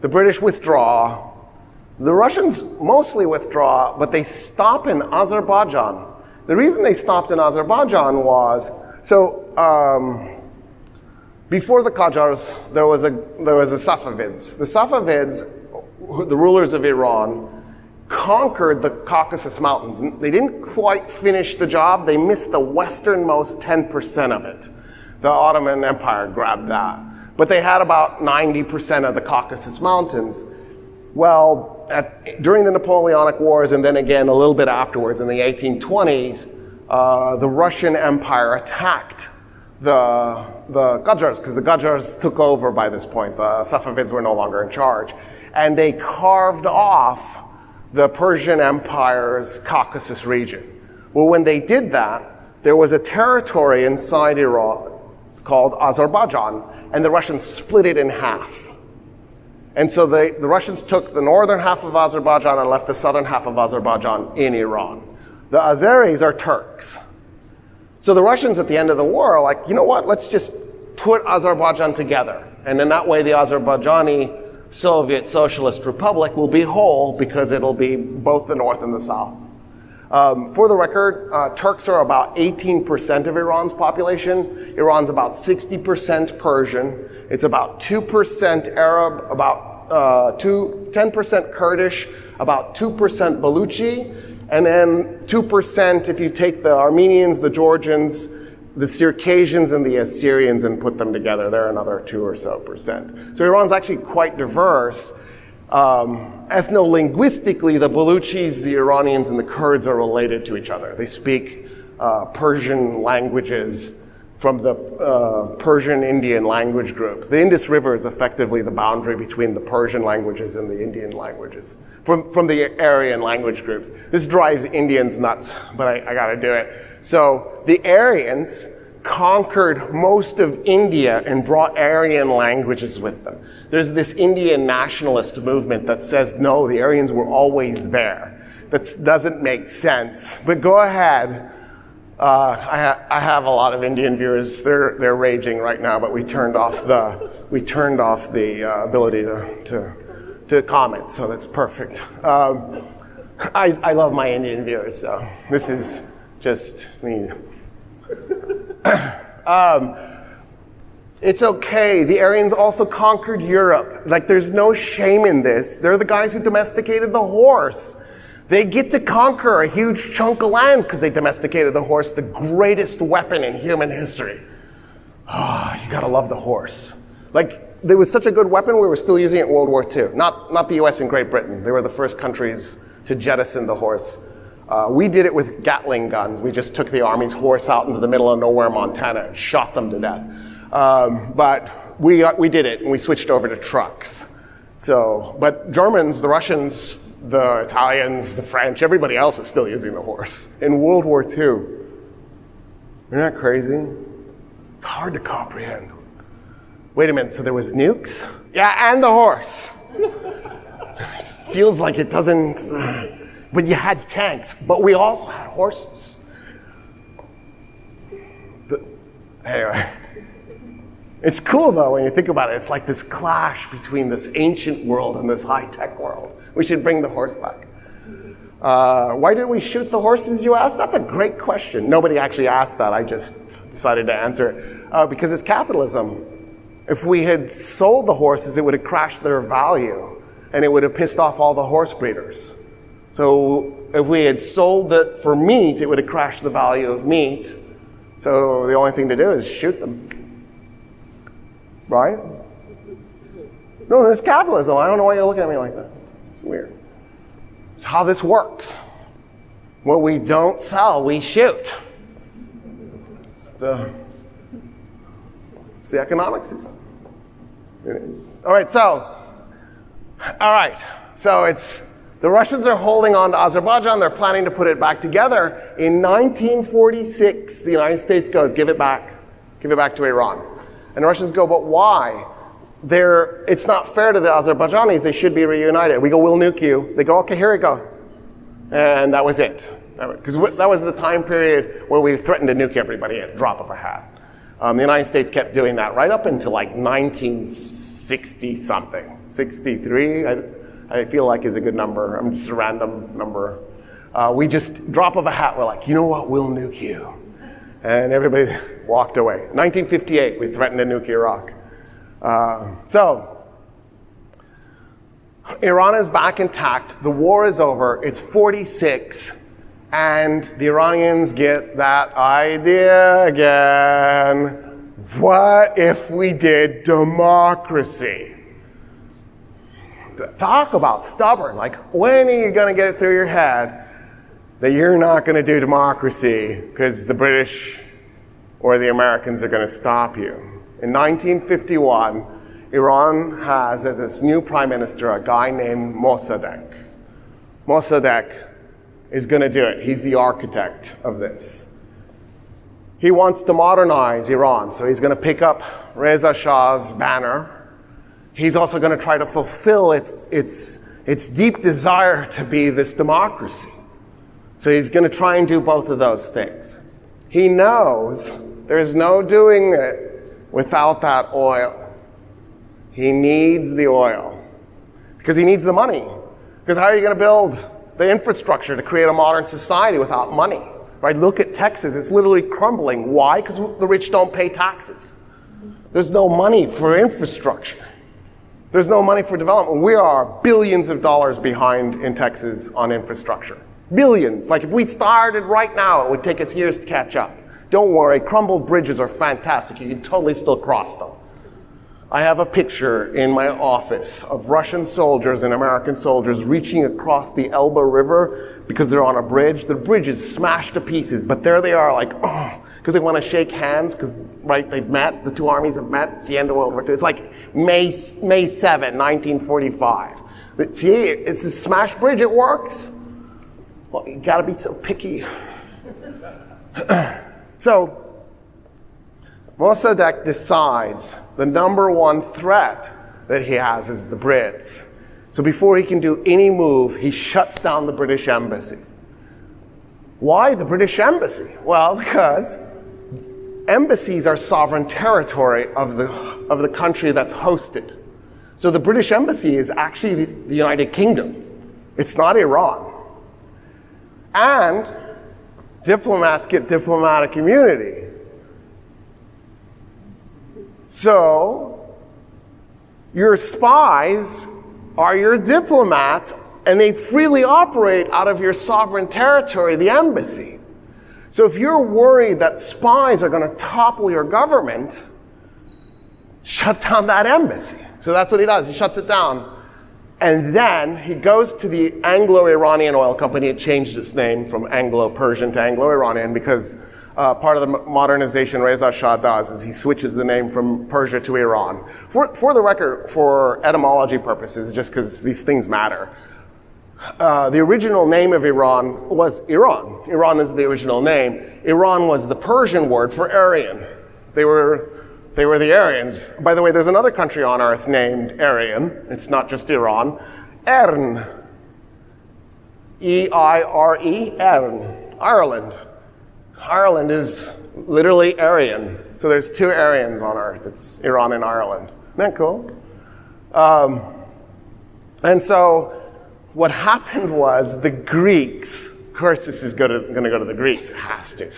the British withdraw, the Russians mostly withdraw, but they stop in Azerbaijan. The reason they stopped in Azerbaijan was, before the Qajars, there was the Safavids. The Safavids, the rulers of Iran, conquered the Caucasus Mountains. They didn't quite finish the job. They missed the westernmost 10% of it. The Ottoman Empire grabbed that. But they had about 90% of the Caucasus Mountains. Well, during the Napoleonic Wars, and then again a little bit afterwards in the 1820s, the Russian Empire attacked the Qajars, because the Qajars took over by this point. The Safavids were no longer in charge. And they carved off the Persian Empire's Caucasus region. Well, when they did that, there was a territory inside Iran called Azerbaijan, and the Russians split it in half. And so the Russians took the northern half of Azerbaijan and left the southern half of Azerbaijan in Iran. The Azeris are Turks. So the Russians at the end of the war are like, you know what, let's just put Azerbaijan together. And in that way, the Azerbaijani Soviet Socialist Republic will be whole because it'll be both the north and the south. For the record, Turks are about 18% of Iran's population. Iran's about 60% Persian. It's about 2% Arab, about 10% Kurdish, about 2% Baluchi, and then 2% if you take the Armenians, the Georgians, the Circassians, and the Assyrians and put them together. They're another 2 or so percent. So Iran's actually quite diverse. Ethno-linguistically, the Baluchis, the Iranians, and the Kurds are related to each other. They speak Persian languages from the Persian Indian language group. The Indus River is effectively the boundary between the Persian languages and the Indian languages, from the Aryan language groups. This drives Indians nuts, but I gotta do it. So the Aryans conquered most of India and brought Aryan languages with them. There's this Indian nationalist movement that says, no, the Aryans were always there. That doesn't make sense, but go ahead. I have a lot of Indian viewers. They're raging right now, but we turned off the ability to comment, so that's perfect. I love my Indian viewers, so this is just me. It's okay. The Aryans also conquered Europe. Like, there's no shame in this. They're the guys who domesticated the horse. They get to conquer a huge chunk of land because they domesticated the horse, the greatest weapon in human history. You gotta love the horse. Like, there was such a good weapon, we were still using it in World War II. Not the US and Great Britain. They were the first countries to jettison the horse. We did it with Gatling guns. We just took the Army's horse out into the middle of nowhere, Montana, and shot them to death. But we did it, and we switched over to trucks. But Germans, the Russians, the Italians, the French, everybody else is still using the horse in World War II. Isn't that crazy? It's hard to comprehend. Wait a minute, so there was nukes? Yeah, and the horse. Feels like it doesn't, but you had tanks, but we also had horses. Anyway. It's cool though when you think about it. It's like this clash between this ancient world and this high-tech world. We should bring the horse back. Why did we shoot the horses, you asked? That's a great question. Nobody actually asked that. I just decided to answer it. Because it's capitalism. If we had sold the horses, it would have crashed their value, and it would have pissed off all the horse breeders. So if we had sold it for meat, it would have crashed the value of meat. So the only thing to do is shoot them. Right? No, this is capitalism. I don't know why you're looking at me like that. It's weird. It's how this works. What we don't sell, we shoot. It's the economic system. It is. All right, so it's the Russians are holding on to Azerbaijan. They're planning to put it back together. In 1946, the United States goes, give it back to Iran. And the Russians go, but why? It's not fair to the Azerbaijanis. They should be reunited. We go, we'll nuke you. They go, okay, here we go. And that was it. Because that was the time period where we threatened to nuke everybody at the drop of a hat. The United States kept doing that right up until like 1960-something. 63, I feel like is a good number. I'm just a random number. We just, drop of a hat, we're like, you know what, we'll nuke you. And everybody walked away. 1958, we threatened to nuke Iraq. So, Iran is back intact. The war is over. It's 46. And the Iranians get that idea again. What if we did democracy? Talk about stubborn. Like, when are you going to get it through your head that you're not going to do democracy because the British or the Americans are going to stop you? In 1951, Iran has as its new prime minister a guy named Mossadegh. Mossadegh is going to do it. He's the architect of this. He wants to modernize Iran, so he's going to pick up Reza Shah's banner. He's also going to try to fulfill its deep desire to be this democracy. So he's going to try and do both of those things. He knows there's no doing it without that oil. He needs the oil because he needs the money. Because how are you going to build the infrastructure to create a modern society without money? Right? Look at Texas. It's literally crumbling. Why? Because the rich don't pay taxes. There's no money for infrastructure. There's no money for development. We are billions of dollars behind in Texas on infrastructure. Billions. Like if we started right now, it would take us years to catch up. Don't worry, crumbled bridges are fantastic. You can totally still cross them. I have a picture in my office of Russian soldiers and American soldiers reaching across the Elbe River because they're on a bridge. The bridge is smashed to pieces, but there they are like, oh, because they want to shake hands because, right, they've met, the two armies have met. It's the end of World War II. It's like May 7, 1945. See, it's a smashed bridge, it works. Well, you gotta be so picky. So, Mossadegh decides the number one threat that he has is the Brits. So before he can do any move, he shuts down the British embassy. Why the British embassy? Well, because embassies are sovereign territory of the country that's hosted. So the British embassy is actually the United Kingdom. It's not Iran. And diplomats get diplomatic immunity. So, your spies are your diplomats, and they freely operate out of your sovereign territory, the embassy. So if you're worried that spies are going to topple your government, shut down that embassy. So that's what he does. He shuts it down. And then he goes to the Anglo-Iranian oil company. It changed its name from Anglo-Persian to Anglo-Iranian because part of the modernization Reza Shah does is he switches the name from Persia to Iran. For the record, for etymology purposes, just because these things matter, the original name of Iran was Iran. Iran is the original name. Iran was the Persian word for Aryan. They were the Aryans. By the way, there's another country on earth named Aryan. It's not just Iran. Ern. E-I-R-E, Ern. Ireland. Ireland is literally Aryan. So there's two Aryans on earth. It's Iran and Ireland. Isn't that cool? And so what happened was the Greeks, of course this is going to go to the Greeks, it has to.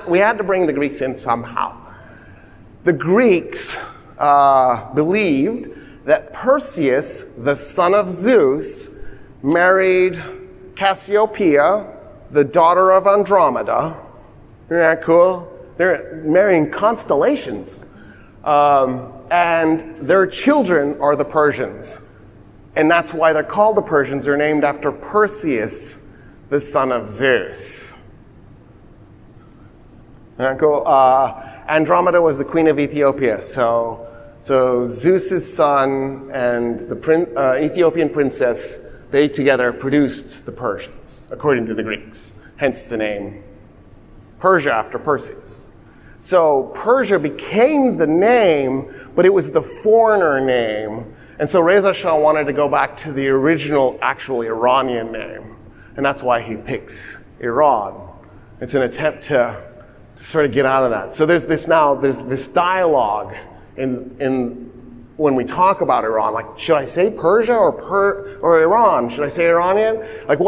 We had to bring the Greeks in somehow. The Greeks believed that Perseus, the son of Zeus, married Cassiopeia, the daughter of Andromeda. Isn't that cool? They're marrying constellations. And their children are the Persians. And that's why they're called the Persians. They're named after Perseus, the son of Zeus. Isn't that cool? Andromeda was the queen of Ethiopia. So Zeus's son and the Ethiopian princess, they together produced the Persians, according to the Greeks. Hence the name Persia after Perseus. So Persia became the name, but it was the foreigner name. And so Reza Shah wanted to go back to the original, actual Iranian name. And that's why he picks Iran. It's an attempt to sort of get out of that. So there's this dialogue in when we talk about Iran, like, should I say Persia or Iran? Should I say Iranian? Like,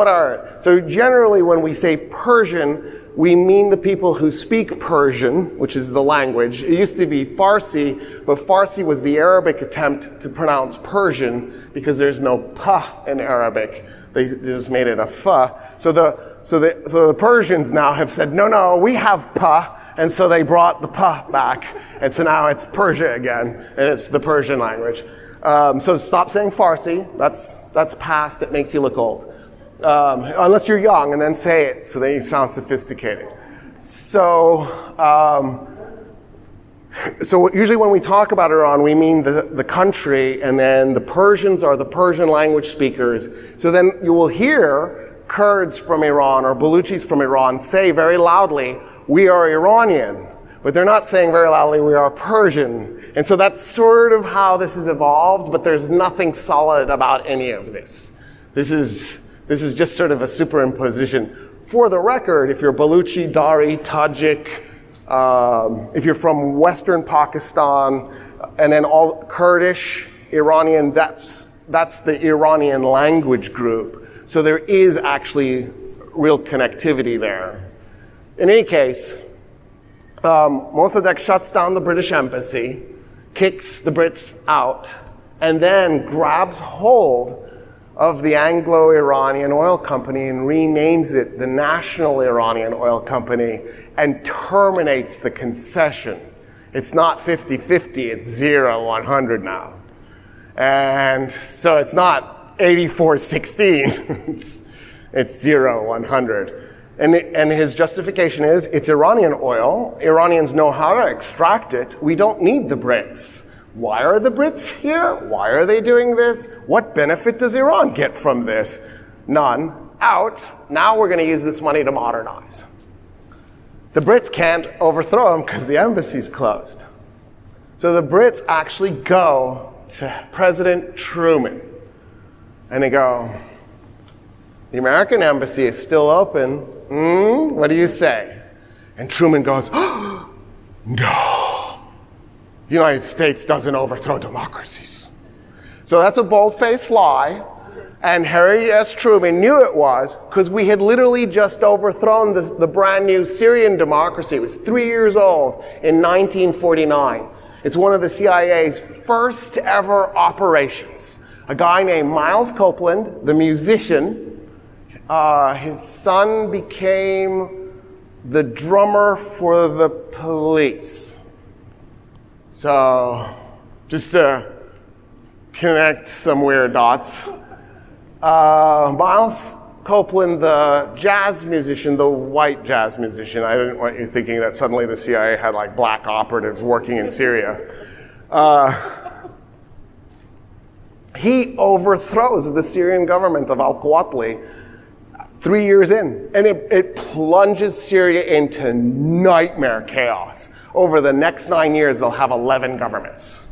so generally when we say Persian, we mean the people who speak Persian, which is the language. It used to be Farsi, but Farsi was the Arabic attempt to pronounce Persian because there's no pa in Arabic. They just made it a fa. So the Persians now have said, no, we have pa. And so they brought the pa back. And so now it's Persia again, and it's the Persian language. So stop saying Farsi. That's past. It makes you look old. Unless you're young, and then say it so that you sound sophisticated. So usually when we talk about Iran, we mean the country, and then the Persians are the Persian language speakers. So then you will hear Kurds from Iran or Baluchis from Iran say very loudly, we are Iranian. But they're not saying very loudly, we are Persian. And so that's sort of how this has evolved, but there's nothing solid about any of this. This is just sort of a superimposition. For the record, if you're Baluchi, Dari, Tajik, If you're from Western Pakistan, and then all Kurdish, Iranian, that's the Iranian language group. So there is actually real connectivity there. In any case, Mossadegh shuts down the British embassy, kicks the Brits out, and then grabs hold of the Anglo-Iranian Oil Company and renames it the National Iranian Oil Company and terminates the concession. It's not 50-50, it's 0-100 now. And so it's not 84-16, it's 0-100. And his justification is, it's Iranian oil, Iranians know how to extract it, we don't need the Brits. Why are the Brits here? Why are they doing this? What benefit does Iran get from this? None. Out. Now we're going to use this money to modernize. The Brits can't overthrow him because the embassy's closed. So the Brits actually go to President Truman and they go, the American embassy is still open. What do you say? And Truman goes, oh, no. The United States doesn't overthrow democracies. So that's a bold-faced lie. And Harry S. Truman knew it was because we had literally just overthrown the brand new Syrian democracy. It was 3 years old in 1949. It's one of the CIA's first ever operations. A guy named Miles Copeland, the musician, his son became the drummer for the Police. So, just to connect some weird dots, Miles Copeland, the jazz musician, the white jazz musician, I didn't want you thinking that suddenly the CIA had like black operatives working in Syria. He overthrows the Syrian government of al-Quwatli 3 years in, and it plunges Syria into nightmare chaos. Over the next 9 years, they'll have 11 governments.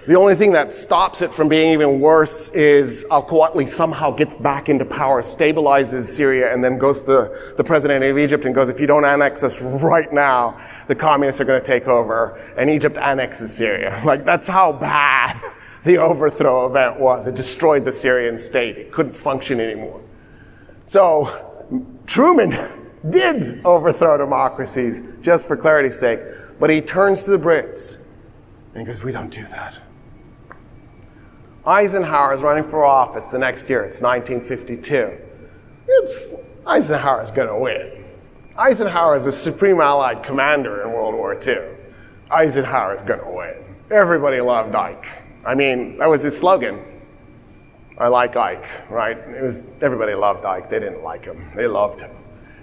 The only thing that stops it from being even worse is al-Quwatli somehow gets back into power, stabilizes Syria, and then goes to the president of Egypt and goes, if you don't annex us right now, the communists are going to take over, and Egypt annexes Syria. Like, that's how bad the overthrow event was. It destroyed the Syrian state. It couldn't function anymore. So Truman did overthrow democracies, just for clarity's sake, but he turns to the Brits and he goes, we don't do that. Eisenhower is running for office the next year. It's 1952. Eisenhower's going to win. Eisenhower is a supreme Allied commander in World War II. Eisenhower's going to win. Everybody loved Ike. I mean, that was his slogan. I like Ike, right? Everybody loved Ike. They didn't like him. They loved him.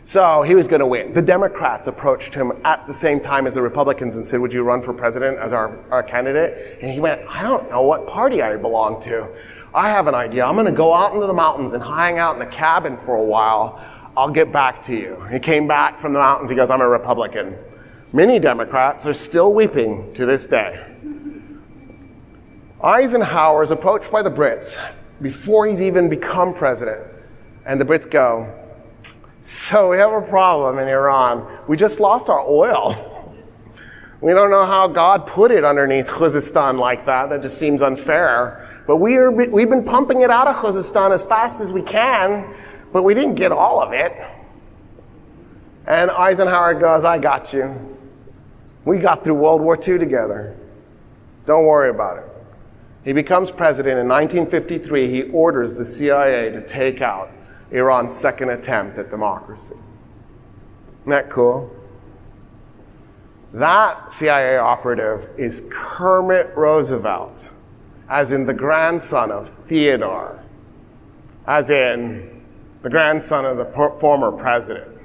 So he was going to win. The Democrats approached him at the same time as the Republicans and said, would you run for president as our candidate? And he went, I don't know what party I belong to. I have an idea. I'm going to go out into the mountains and hang out in a cabin for a while. I'll get back to you. He came back from the mountains. He goes, I'm a Republican. Many Democrats are still weeping to this day. Eisenhower is approached by the Brits before he's even become president. And the Brits go, so we have a problem in Iran. We just lost our oil. We don't know how God put it underneath Khuzestan like that. That just seems unfair. But we've been pumping it out of Khuzestan as fast as we can, but we didn't get all of it. And Eisenhower goes, I got you. We got through World War II together. Don't worry about it. He becomes president in 1953. He orders the CIA to take out Iran's second attempt at democracy. Isn't that cool? That CIA operative is Kermit Roosevelt, as in the grandson of Theodore, as in the grandson of the former president.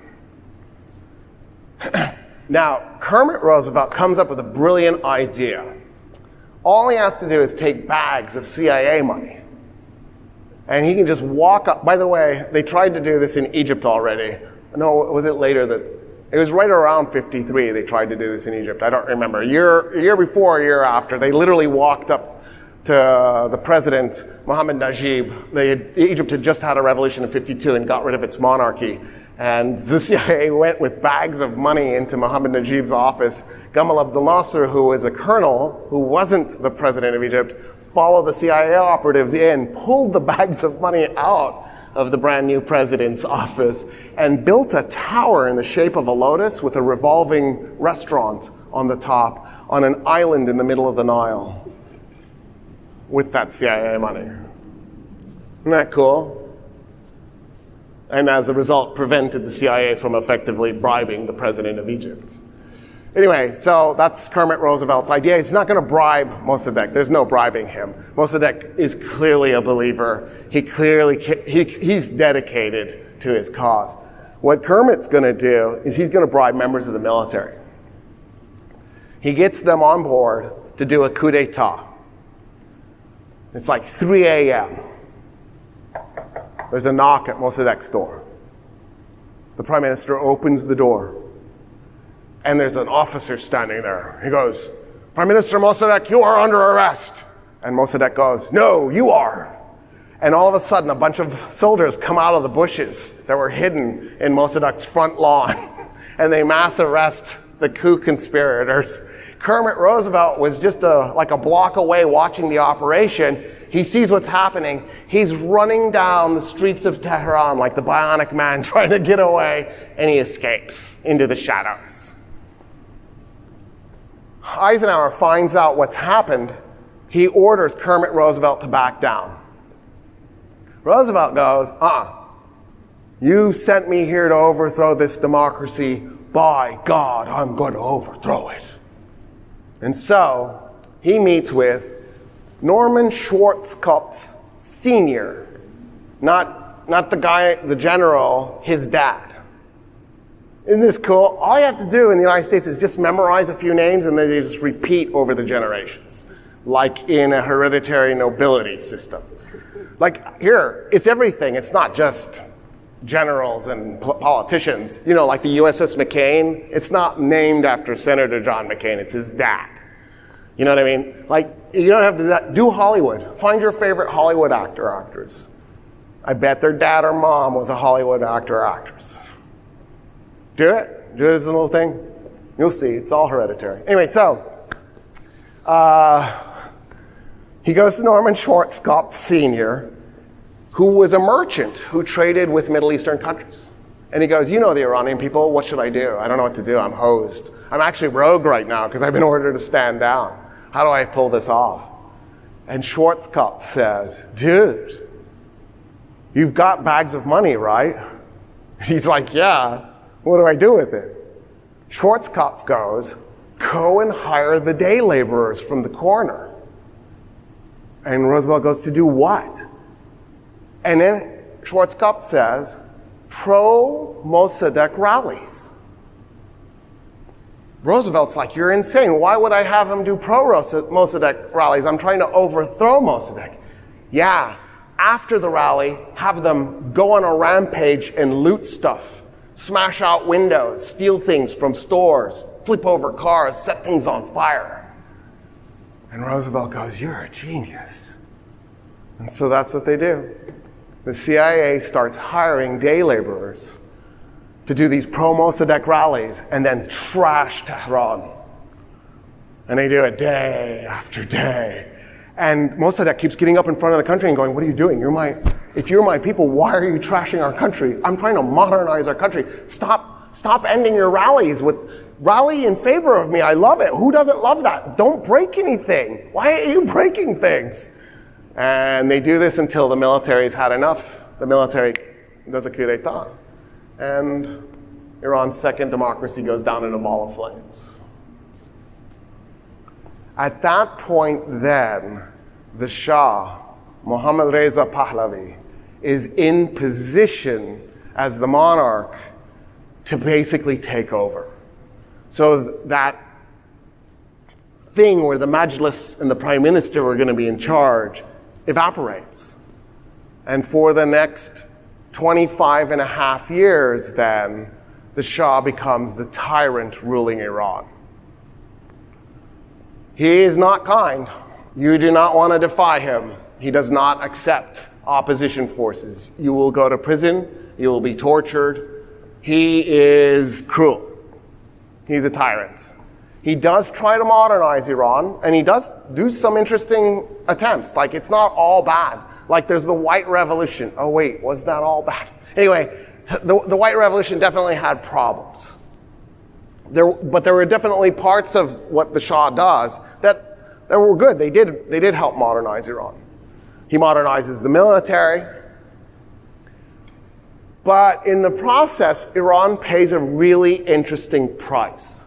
Now, Kermit Roosevelt comes up with a brilliant idea. All he has to do is take bags of CIA money. And he can just walk up. By the way, they tried to do this in Egypt already. No, was it later that? It was right around 53 they tried to do this in Egypt. I don't remember. A year before, a year after, they literally walked up to the president, Mohammed Najib. Egypt had just had a revolution in 52 and got rid of its monarchy. And the CIA went with bags of money into Mohammed Najib's office. Gamal Abdel Nasser, who was a colonel, who wasn't the president of Egypt, followed the CIA operatives in, pulled the bags of money out of the brand new president's office, and built a tower in the shape of a lotus with a revolving restaurant on the top on an island in the middle of the Nile with that CIA money. Isn't that cool? And as a result, prevented the CIA from effectively bribing the president of Egypt. Anyway, so that's Kermit Roosevelt's idea. He's not going to bribe Mossadegh. There's no bribing him. Mossadegh is clearly a believer. He's dedicated to his cause. What Kermit's going to do is he's going to bribe members of the military. He gets them on board to do a coup d'etat. It's like 3 a.m. There's a knock at Mossadegh's door. The prime minister opens the door, and there's an officer standing there. He goes, "Prime Minister Mossadegh, you are under arrest." And Mossadegh goes, "No, you are." And all of a sudden, a bunch of soldiers come out of the bushes that were hidden in Mossadegh's front lawn, and they mass arrest the coup conspirators. Kermit Roosevelt was just like a block away watching the operation. He sees what's happening. He's running down the streets of Tehran like the Bionic Man trying to get away, and he escapes into the shadows. Eisenhower finds out what's happened. He orders Kermit Roosevelt to back down. Roosevelt goes, "You sent me here to overthrow this democracy. By God, I'm going to overthrow it." And so he meets with Norman Schwarzkopf Sr., not the guy, the general, his dad. Isn't this cool? All you have to do in the United States is just memorize a few names, and then they just repeat over the generations, like in a hereditary nobility system. Like here, it's everything. It's not just generals and politicians. You know, like the USS McCain, it's not named after Senator John McCain, it's his dad. You know what I mean? Like, you don't have to do Hollywood. Find your favorite Hollywood actor or actress. I bet their dad or mom was a Hollywood actor or actress. Do it. Do it as a little thing. You'll see. It's all hereditary. Anyway, so he goes to Norman Schwarzkopf Sr., who was a merchant who traded with Middle Eastern countries. And he goes, "You know the Iranian people. What should I do? I don't know what to do. I'm hosed. I'm actually rogue right now because I've been ordered to stand down. How do I pull this off?" And Schwarzkopf says, "Dude, you've got bags of money, right?" He's like, "Yeah. What do I do with it?" Schwarzkopf goes, "Go and hire the day laborers from the corner." And Roosevelt goes, "To do what?" And then Schwarzkopf says, "Pro-Mossadegh rallies." Roosevelt's like, "You're insane. Why would I have him do pro-Mossadegh rallies? I'm trying to overthrow Mossadegh." "Yeah, after the rally, have them go on a rampage and loot stuff, smash out windows, steal things from stores, flip over cars, set things on fire." And Roosevelt goes, "You're a genius." And so that's what they do. The CIA starts hiring day laborers to do these pro-Mossadegh rallies and then trash Tehran. And they do it day after day. And Mossadegh keeps getting up in front of the country and going, "What are you doing? If you're my people, why are you trashing our country? I'm trying to modernize our country. Stop ending your rallies with rally in favor of me. I love it. Who doesn't love that? Don't break anything. Why are you breaking things?" And they do this until the military's had enough. The military does a coup d'etat. And Iran's second democracy goes down in a ball of flames. At that point then, the Shah, Mohammad Reza Pahlavi, is in position as the monarch to basically take over. So that thing where the Majlis and the prime minister were going to be in charge evaporates. And for the next 25 and a half years, then, the Shah becomes the tyrant ruling Iran. He is not kind. You do not want to defy him. He does not accept opposition forces. You will go to prison. You will be tortured. He is cruel. He's a tyrant. He does try to modernize Iran, and he does do some interesting attempts. Like, it's not all bad. Like, there's the White Revolution. Oh, wait, was that all bad? Anyway, the White Revolution definitely had problems. But there were definitely parts of what the Shah does that were good. They did help modernize Iran. He modernizes the military. But in the process, Iran pays a really interesting price.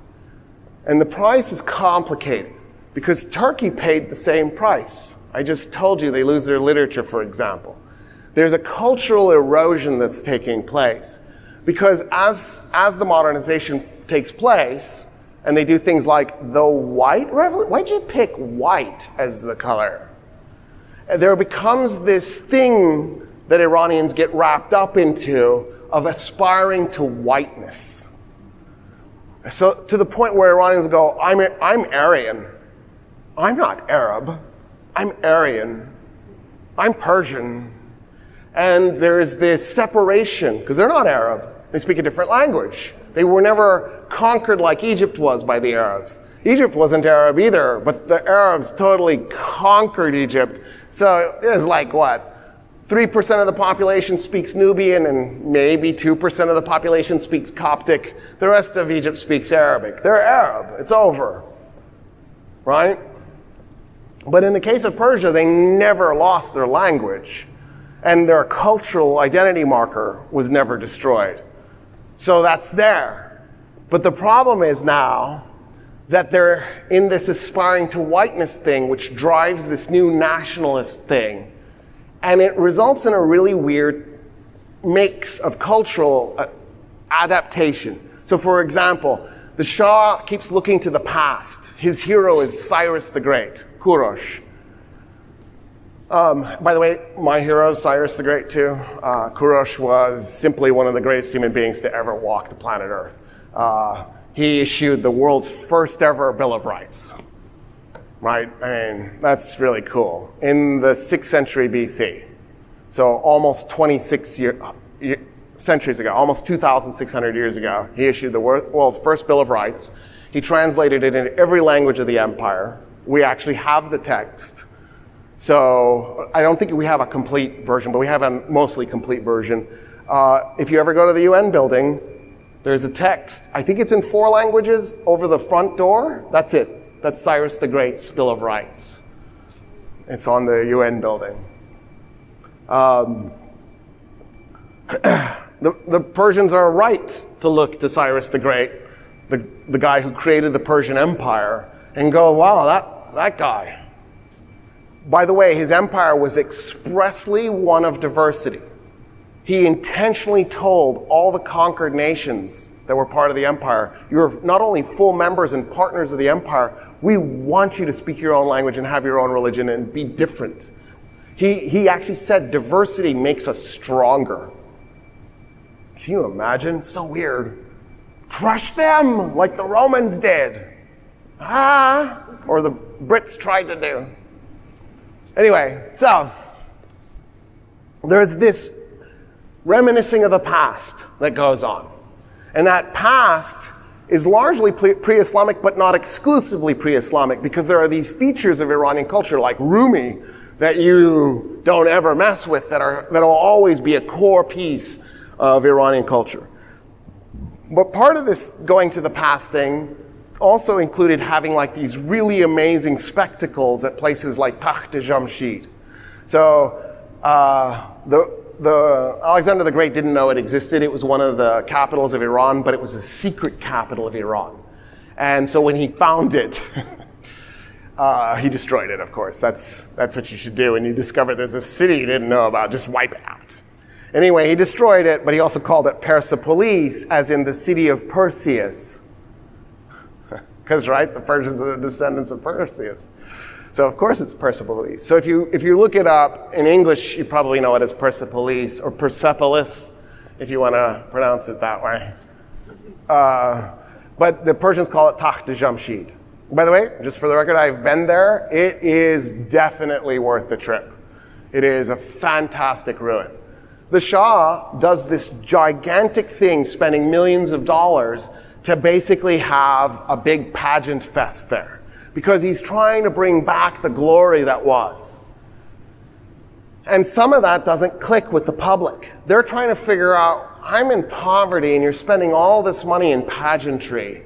And the price is complicated because Turkey paid the same price. I just told you they lose their literature, for example. There's a cultural erosion that's taking place because as the modernization takes place, and they do things like the white revolution. Why'd you pick white as the color? There becomes this thing that Iranians get wrapped up into of aspiring to whiteness. So to the point where Iranians go, I'm Aryan. I'm not Arab. I'm Aryan. I'm Persian. And there is this separation, because they're not Arab. They speak a different language. They were never conquered like Egypt was by the Arabs. Egypt wasn't Arab either, but the Arabs totally conquered Egypt. So it was like, what? 3% of the population speaks Nubian, and maybe 2% of the population speaks Coptic. The rest of Egypt speaks Arabic. They're Arab. It's over. Right? But in the case of Persia, they never lost their language. And their cultural identity marker was never destroyed. So that's there. But the problem is now that they're in this aspiring to whiteness thing, which drives this new nationalist thing. And it results in a really weird mix of cultural adaptation. So for example, the Shah keeps looking to the past. His hero is Cyrus the Great, Kurosh. By the way, my hero is Cyrus the Great too. Kurosh was simply one of the greatest human beings to ever walk the planet Earth. He issued the world's first ever Bill of Rights. Right? I mean, that's really cool. In the 6th century BC. So almost 26 centuries ago, almost 2,600 years ago, he issued the world's first Bill of Rights. He translated it into every language of the empire. We actually have the text. So I don't think we have a complete version, but we have a mostly complete version. If you ever go to the UN building, there's a text. I think it's in 4 languages over the front door. That's it. That's Cyrus the Great's Bill of Rights. It's on the UN building. The Persians are right to look to Cyrus the Great, the guy who created the Persian Empire, and go, wow, that guy. By the way, his empire was expressly one of diversity. He intentionally told all the conquered nations that were part of the empire, you're not only full members and partners of the empire, we want you to speak your own language and have your own religion and be different. He actually said diversity makes us stronger. Can you imagine? So weird. Crush them like the Romans did. Or the Brits tried to do. Anyway, so there's this reminiscing of the past that goes on. And that past is largely pre-Islamic, but not exclusively pre-Islamic, because there are these features of Iranian culture, like Rumi, that you don't ever mess with, that'll always be a core piece of Iranian culture. But part of this going to the past thing also included having like these really amazing spectacles at places like Takht-i-Jamshid. So the Alexander the Great didn't know it existed. It was one of the capitals of Iran, but it was a secret capital of Iran. And so when he found it, he destroyed it, of course. That's what you should do when you discover there's a city you didn't know about. Just wipe it out. Anyway, he destroyed it, but he also called it Persepolis, as in the city of Perseus. Because, right, the Persians are the descendants of Perseus. So, of course, it's Persepolis. So if you look it up in English, you probably know it as Persepolis or Persepolis, if you want to pronounce it that way. But the Persians call it Takht-i-Jamshid. By the way, just for the record, I've been there. It is definitely worth the trip. It is a fantastic ruin. The Shah does this gigantic thing, spending millions of dollars to basically have a big pageant fest there, because he's trying to bring back the glory that was. And some of that doesn't click with the public. They're trying to figure out, I'm in poverty and you're spending all this money in pageantry.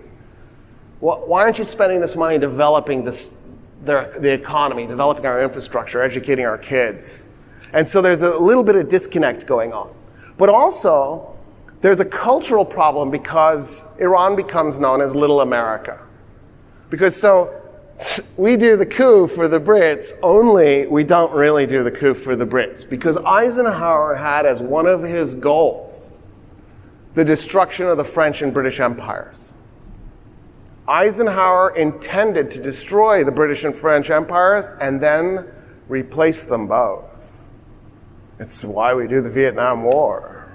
Well, why aren't you spending this money developing the economy, developing our infrastructure, educating our kids? And so there's a little bit of disconnect going on. But also, there's a cultural problem because Iran becomes known as Little America. Because so we do the coup for the Brits, only we don't really do the coup for the Brits. Because Eisenhower had as one of his goals the destruction of the French and British empires. Eisenhower intended to destroy the British and French empires and then replace them both. It's why we do the Vietnam War.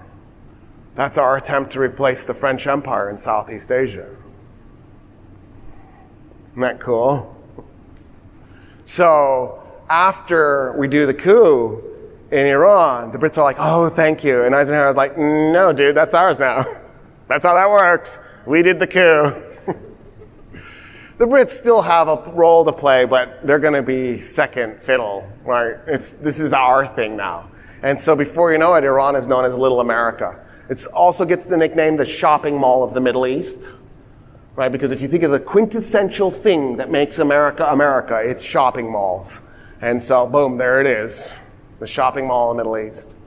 That's our attempt to replace the French Empire in Southeast Asia. Isn't that cool? So after we do the coup in Iran, the Brits are like, oh, thank you. And Eisenhower's like, no, dude, that's ours now. That's how that works. We did the coup. The Brits still have a role to play, but they're going to be second fiddle, right? This is our thing now. And so before you know it, Iran is known as Little America. It also gets the nickname the shopping mall of the Middle East, right? Because if you think of the quintessential thing that makes America, America, it's shopping malls. And so, boom, there it is. The shopping mall in the Middle East.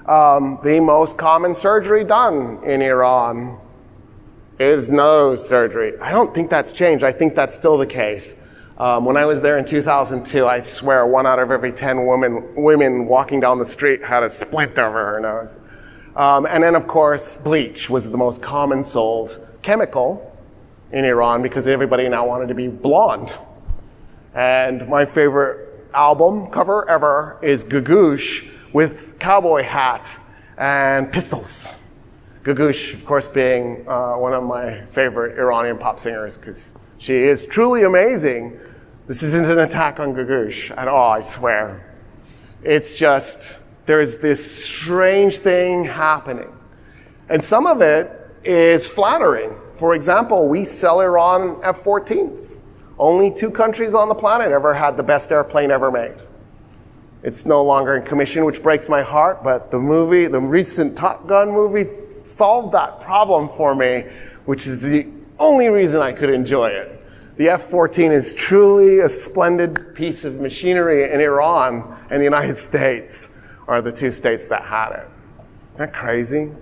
The most common surgery done in Iran is nose surgery. I don't think that's changed. I think that's still the case. When I was there in 2002, I swear 1 out of every 10 women walking down the street had a splint over her nose. And then, of course, bleach was the most common sold chemical in Iran because everybody now wanted to be blonde. And my favorite album cover ever is Gagoosh with cowboy hat and pistols. Gagoosh, of course, being one of my favorite Iranian pop singers because she is truly amazing. This isn't an attack on Gagoosh at all, I swear. It's just, there's this strange thing happening. And some of it is flattering. For example, we sell Iran F-14s. Only 2 countries on the planet ever had the best airplane ever made. It's no longer in commission, which breaks my heart, but the recent Top Gun movie solved that problem for me, which is the only reason I could enjoy it. The F-14 is truly a splendid piece of machinery, and Iran and the United States are the 2 states that had it. Isn't that crazy?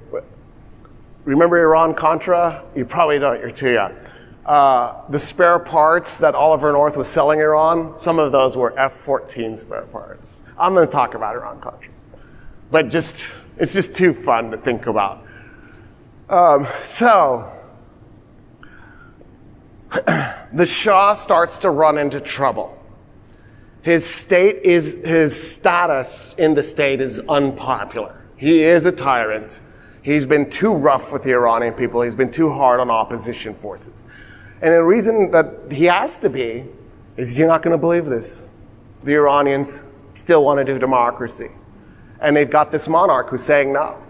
Remember Iran-Contra? You probably don't, you're too young. The spare parts that Oliver North was selling Iran, some of those were F-14 spare parts. I'm going to talk about Iran-Contra. But it's just too fun to think about. The Shah starts to run into trouble. His status in the state is unpopular. He is a tyrant. He's been too rough with the Iranian people. He's been too hard on opposition forces. And the reason that he has to be is, you're not going to believe this, the Iranians still want to do democracy. And they've got this monarch who's saying no.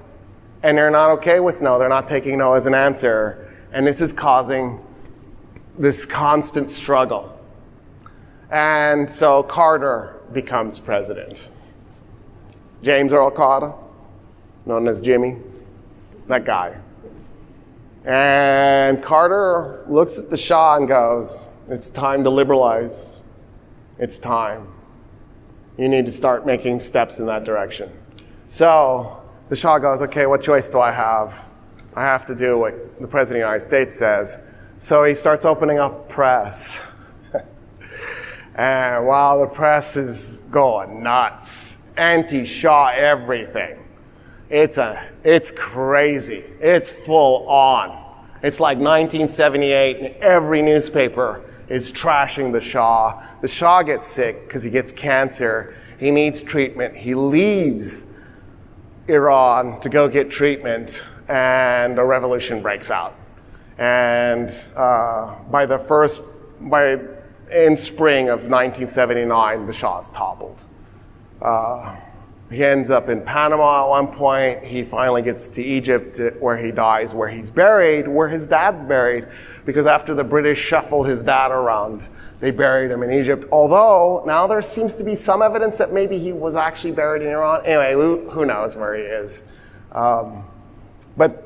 And they're not okay with no. They're not taking no as an answer. And this is causing this constant struggle. And so Carter becomes president. James Earl Carter, known as Jimmy, that guy. And Carter looks at the Shah and goes, it's time to liberalize. It's time. You need to start making steps in that direction. So the Shah goes, okay, what choice do I have? I have to do what the President of the United States says. So he starts opening up press. And while the press is going nuts, anti-Shah everything. It's crazy. It's full on. It's like 1978 and every newspaper is trashing the Shah. The Shah gets sick because he gets cancer. He needs treatment. He leaves Iran to go get treatment and a revolution breaks out. And in spring of 1979, the Shah's toppled. He ends up in Panama at one point. He finally gets to Egypt, where he dies, where he's buried, where his dad's buried, because after the British shuffled his dad around, they buried him in Egypt. Although now there seems to be some evidence that maybe he was actually buried in Iran. Anyway, who knows where he is? But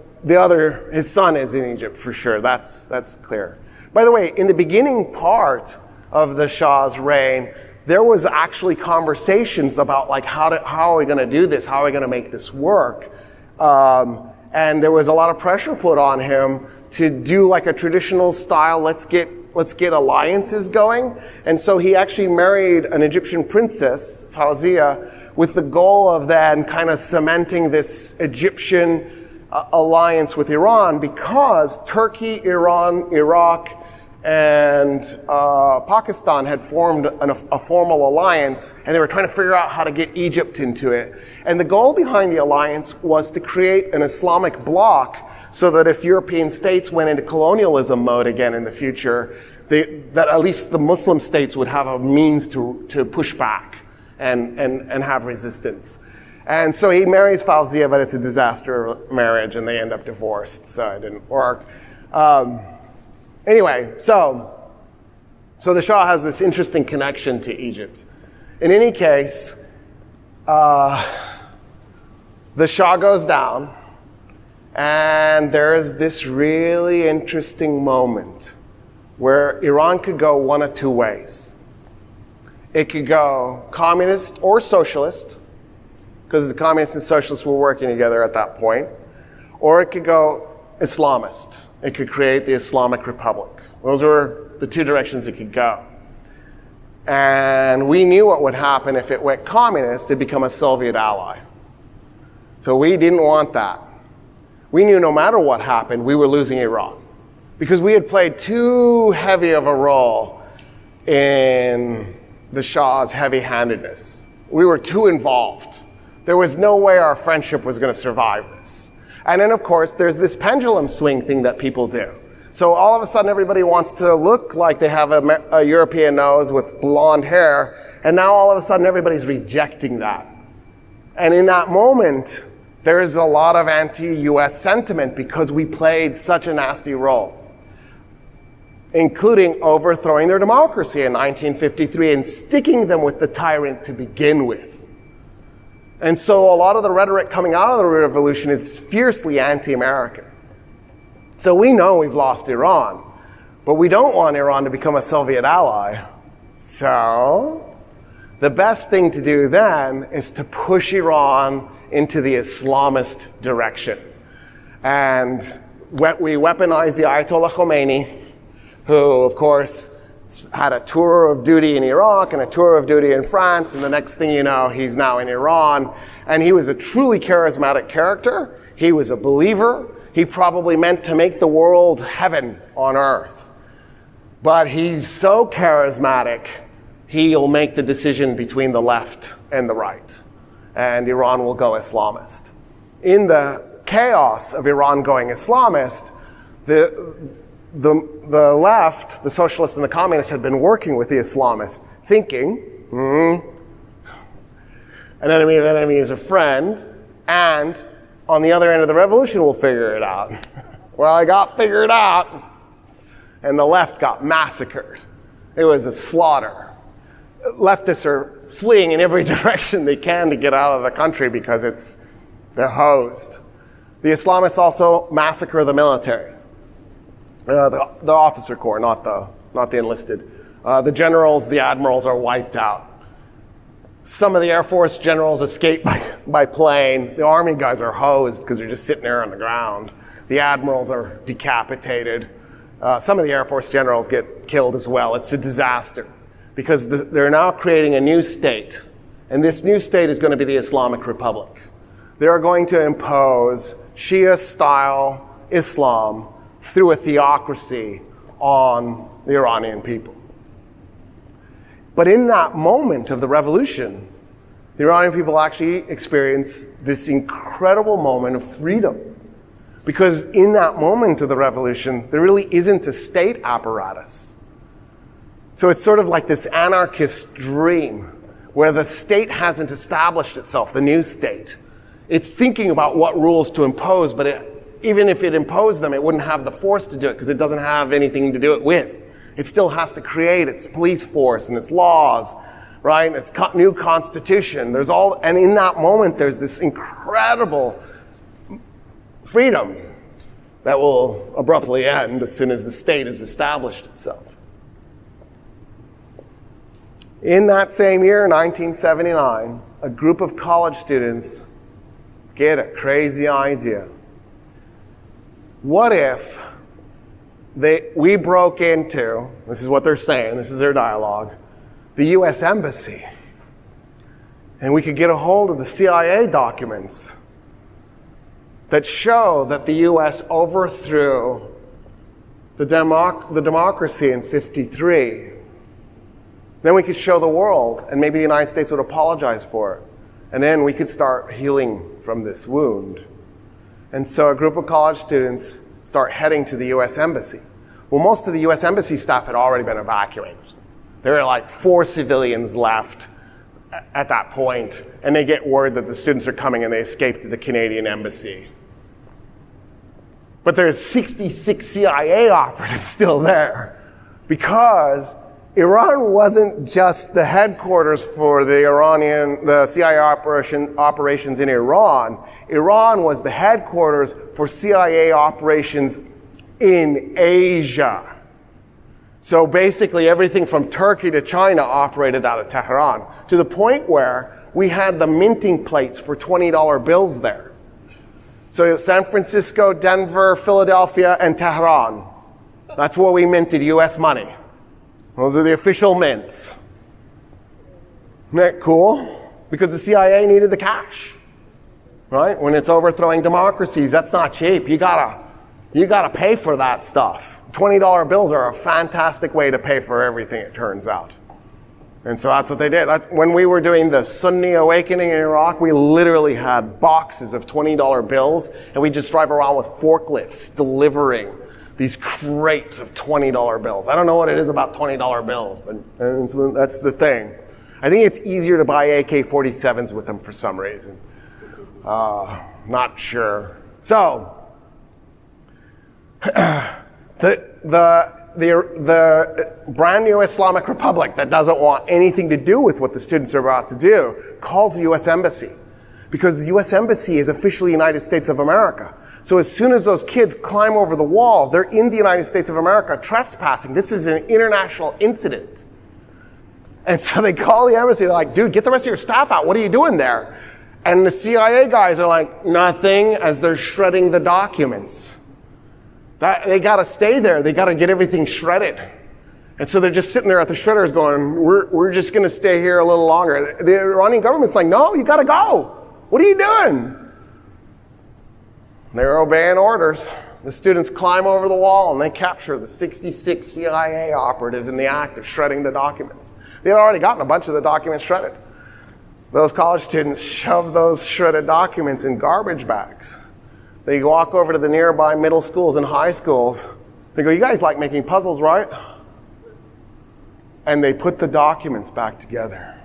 his son is in Egypt for sure. That's clear. By the way, in the beginning part of the Shah's reign, there was actually conversations about like how are we going to do this? How are we going to make this work? And there was a lot of pressure put on him to do like a traditional style. Let's get alliances going. And so he actually married an Egyptian princess, Fawzia, with the goal of then kind of cementing this Egyptian alliance with Iran, because Turkey, Iran, Iraq, and Pakistan had formed a formal alliance, and they were trying to figure out how to get Egypt into it. And the goal behind the alliance was to create an Islamic bloc so that if European states went into colonialism mode again in the future, that at least the Muslim states would have a means to push back and have resistance. And so he marries Fawzia, but it's a disaster marriage, and they end up divorced, so it didn't work. Anyway, so the Shah has this interesting connection to Egypt. In any case, the Shah goes down, and there's this really interesting moment where Iran could go one of two ways. It could go communist or socialist, because the communists and socialists were working together at that point, or it could go Islamist. It could create the Islamic Republic. Those were the two directions it could go. And we knew what would happen if it went communist. It'd become a Soviet ally. So we didn't want that. We knew no matter what happened, we were losing Iran, because we had played too heavy of a role in the Shah's heavy-handedness. We were too involved. There was no way our friendship was going to survive this. And then, of course, there's this pendulum swing thing that people do. So all of a sudden, everybody wants to look like they have a European nose with blonde hair, and now all of a sudden, everybody's rejecting that. And in that moment, there is a lot of anti-US sentiment because we played such a nasty role, including overthrowing their democracy in 1953 and sticking them with the tyrant to begin with. And so a lot of the rhetoric coming out of the revolution is fiercely anti-American. So we know we've lost Iran, but we don't want Iran to become a Soviet ally. So the best thing to do then is to push Iran into the Islamist direction. And we weaponized the Ayatollah Khomeini, who, of course, had a tour of duty in Iraq and a tour of duty in France, and the next thing you know, he's now in Iran. And he was a truly charismatic character. He was a believer. He probably meant to make the world heaven on earth. But he's so charismatic, he'll make the decision between the left and the right. And Iran will go Islamist. In the chaos of Iran going Islamist, the left, the socialists and the communists, had been working with the Islamists, thinking, an enemy of an enemy is a friend, and on the other end of the revolution, we'll figure it out. Well, it got figured out, and the left got massacred. It was a slaughter. Leftists are fleeing in every direction they can to get out of the country because they're hosed. The Islamists also massacre the military. The officer corps, not the enlisted. The generals, the admirals are wiped out. Some of the Air Force generals escape by plane. The Army guys are hosed because they're just sitting there on the ground. The admirals are decapitated. Some of the Air Force generals get killed as well. It's a disaster because they're now creating a new state. And this new state is going to be the Islamic Republic. They're going to impose Shia-style Islam through a theocracy on the Iranian people. But in that moment of the revolution, the Iranian people actually experience this incredible moment of freedom. Because in that moment of the revolution, there really isn't a state apparatus. So it's sort of like this anarchist dream where the state hasn't established itself, the new state. It's thinking about what rules to impose, but even if it imposed them, it wouldn't have the force to do it because it doesn't have anything to do it with. It still has to create its police force and its laws, right? Its new constitution. And in that moment, there's this incredible freedom that will abruptly end as soon as the state has established itself. In that same year, 1979, a group of college students get a crazy idea. What if we broke into, this is what they're saying, this is their dialogue, the U.S. Embassy, and we could get a hold of the CIA documents that show that the U.S. overthrew the democracy in 1953. Then we could show the world, and maybe the United States would apologize for it. And then we could start healing from this wound. And so a group of college students start heading to the U.S. Embassy. Well, most of the U.S. Embassy staff had already been evacuated. There were like 4 civilians left at that point, and they get word that the students are coming and they escape to the Canadian Embassy. But there's 66 CIA operatives still there because Iran wasn't just the headquarters for the CIA operations in Iran. Iran was the headquarters for CIA operations in Asia. So basically everything from Turkey to China operated out of Tehran, to the point where we had the minting plates for $20 bills there. So San Francisco, Denver, Philadelphia, and Tehran. That's where we minted US money. Those are the official mints. Isn't that cool? Because the CIA needed the cash, right? When it's overthrowing democracies, that's not cheap. You gotta pay for that stuff. $20 bills are a fantastic way to pay for everything, it turns out. And so that's what they did. When we were doing the Sunni awakening in Iraq, we literally had boxes of $20 bills, and we just drive around with forklifts delivering these crates of $20 bills. I don't know what it is about $20 bills, but so that's the thing. I think it's easier to buy AK-47s with them for some reason. Not sure. So, the brand new Islamic Republic that doesn't want anything to do with what the students are about to do calls the U.S. Embassy, because the U.S. Embassy is officially United States of America. So as soon as those kids climb over the wall, they're in the United States of America trespassing. This is an international incident. And so they call the embassy. They're like, dude, get the rest of your staff out. What are you doing there? And the CIA guys are like, nothing, as they're shredding the documents. They got to stay there. They got to get everything shredded. And so they're just sitting there at the shredders going, we're just going to stay here a little longer. The Iranian government's like, no, you got to go. What are you doing? They're obeying orders. The students climb over the wall and they capture the 66 CIA operatives in the act of shredding the documents. They had already gotten a bunch of the documents shredded. Those college students shove those shredded documents in garbage bags. They walk over to the nearby middle schools and high schools. They go, you guys like making puzzles, right? And they put the documents back together.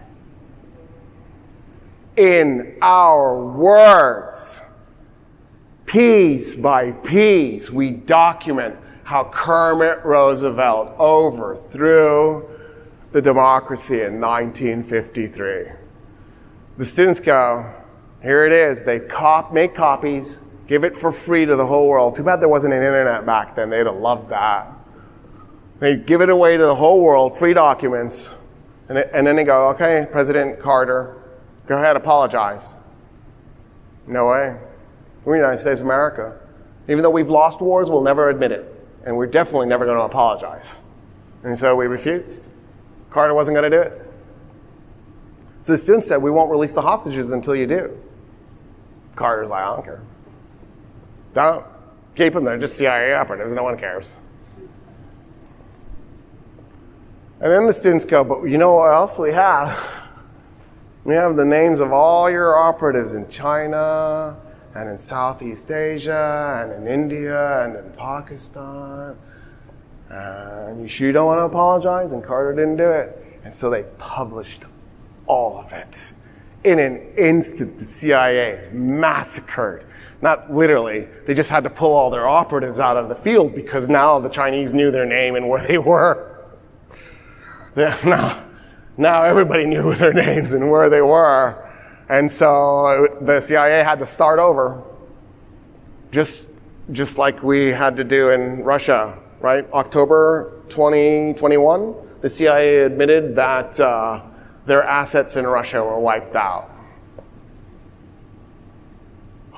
In our words, piece by piece, we document how Kermit Roosevelt overthrew the democracy in 1953. The students go, here it is. They make copies, give it for free to the whole world. Too bad there wasn't an internet back then. They'd have loved that. They give it away to the whole world, free documents. And then they go, okay, President Carter, go ahead, apologize. No way. We're the United States of America. Even though we've lost wars, we'll never admit it. And we're definitely never going to apologize. And so we refused. Carter wasn't going to do it. So the students said, we won't release the hostages until you do. Carter's like, I don't care. Don't. Keep them there, just CIA operatives. No one cares. And then the students go, but you know what else we have? We have the names of all your operatives in China, and in Southeast Asia, and in India, and in Pakistan. And you sure you don't want to apologize? And Carter didn't do it. And so they published all of it. In an instant, the CIA is massacred. Not literally, they just had to pull all their operatives out of the field because now the Chinese knew their name and where they were. Now everybody knew their names and where they were. And so the CIA had to start over, just like we had to do in Russia, right? October 2021, the CIA admitted that their assets in Russia were wiped out.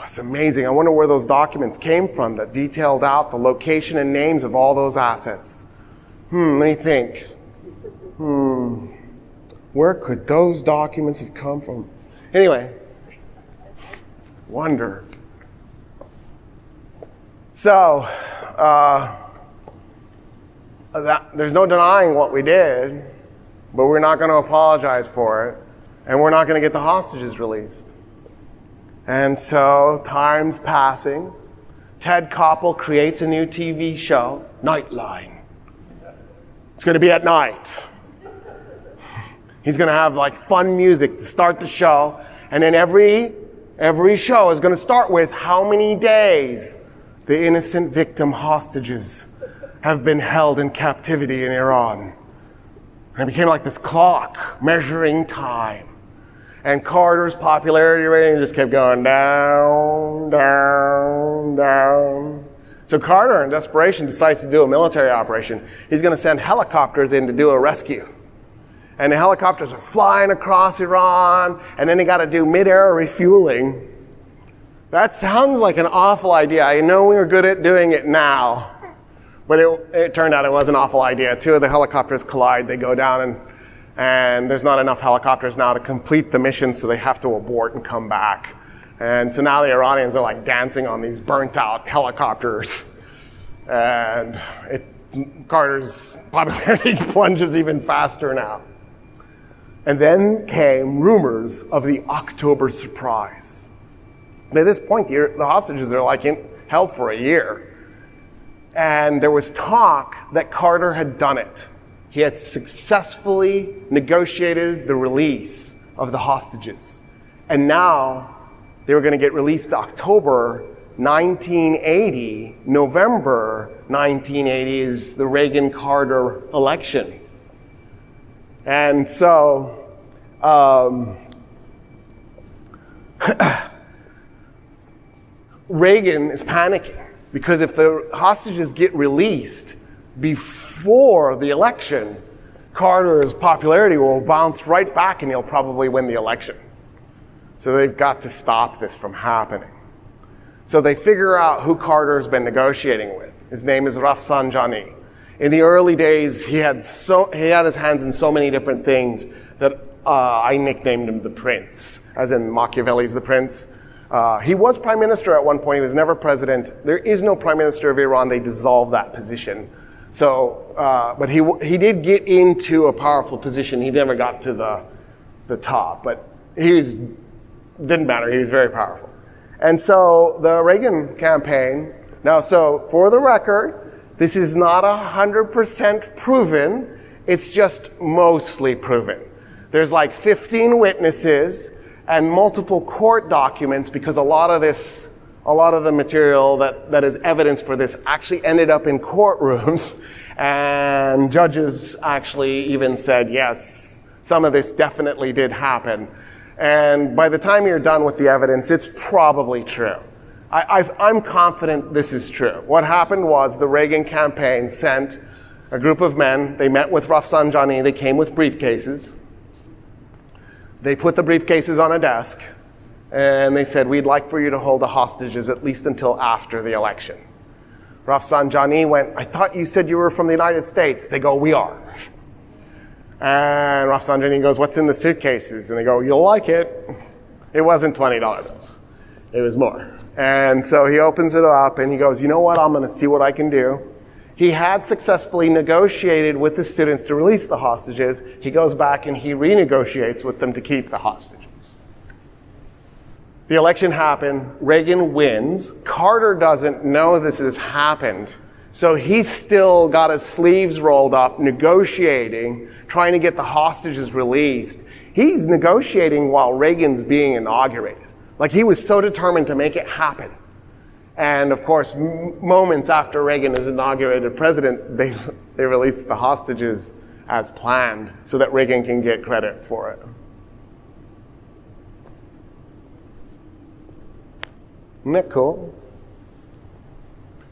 It's amazing. I wonder where those documents came from that detailed out the location and names of all those assets. Let me think. Where could those documents have come from? Anyway, wonder. So, there's no denying what we did, but we're not going to apologize for it, and we're not going to get the hostages released. And so, time's passing. Ted Koppel creates a new TV show, Nightline. It's going to be at night. He's going to have like fun music to start the show, and then every show is going to start with how many days the innocent victim hostages have been held in captivity in Iran. And it became like this clock measuring time. And Carter's popularity rating just kept going down, down, down. So Carter, in desperation, decides to do a military operation. He's going to send helicopters in to do a rescue. And the helicopters are flying across Iran, and then they got to do mid-air refueling. That sounds like an awful idea. I know we were good at doing it now, but it turned out it was an awful idea. Two of the helicopters collide. They go down, and there's not enough helicopters now to complete the mission, so they have to abort and come back. And so now the Iranians are like dancing on these burnt-out helicopters. And Carter's popularity plunges even faster now. And then came rumors of the October surprise. By this point, the hostages are like held for a year. And there was talk that Carter had done it. He had successfully negotiated the release of the hostages. And now they were going to get released October 1980. November 1980 is the Reagan-Carter election. And so, Reagan is panicking because if the hostages get released before the election, Carter's popularity will bounce right back and he'll probably win the election. So they've got to stop this from happening. So they figure out who Carter's been negotiating with. His name is Rafsanjani. In the early days, he had his hands in so many different things that I nicknamed him the Prince, as in Machiavelli's The Prince. He was prime minister at one point. He was never president. There is no prime minister of Iran. They dissolved that position. So, but he did get into a powerful position. He never got to the top, but didn't matter. He was very powerful. And so the Reagan campaign. Now, so for the record, this is not 100% proven. It's just mostly proven. There's like 15 witnesses and multiple court documents because a lot of the material that is evidence for this actually ended up in courtrooms, and judges actually even said, yes, some of this definitely did happen. And by the time you're done with the evidence, it's probably true. I'm confident this is true. What happened was the Reagan campaign sent a group of men. They met with Rafsanjani. They came with briefcases. They put the briefcases on a desk, and they said, we'd like for you to hold the hostages at least until after the election. Rafsanjani went, I thought you said you were from the United States. They go, we are. And Rafsanjani goes, what's in the suitcases? And they go, you'll like it. It wasn't $20 bills. It was more. And so he opens it up and he goes, you know what? I'm going to see what I can do. He had successfully negotiated with the students to release the hostages. He goes back and he renegotiates with them to keep the hostages. The election happened. Reagan wins. Carter doesn't know this has happened. So he's still got his sleeves rolled up, negotiating, trying to get the hostages released. He's negotiating while Reagan's being inaugurated. Like, he was so determined to make it happen. And of course, moments after Reagan is inaugurated president, they release the hostages as planned so that Reagan can get credit for it. Isn't that cool?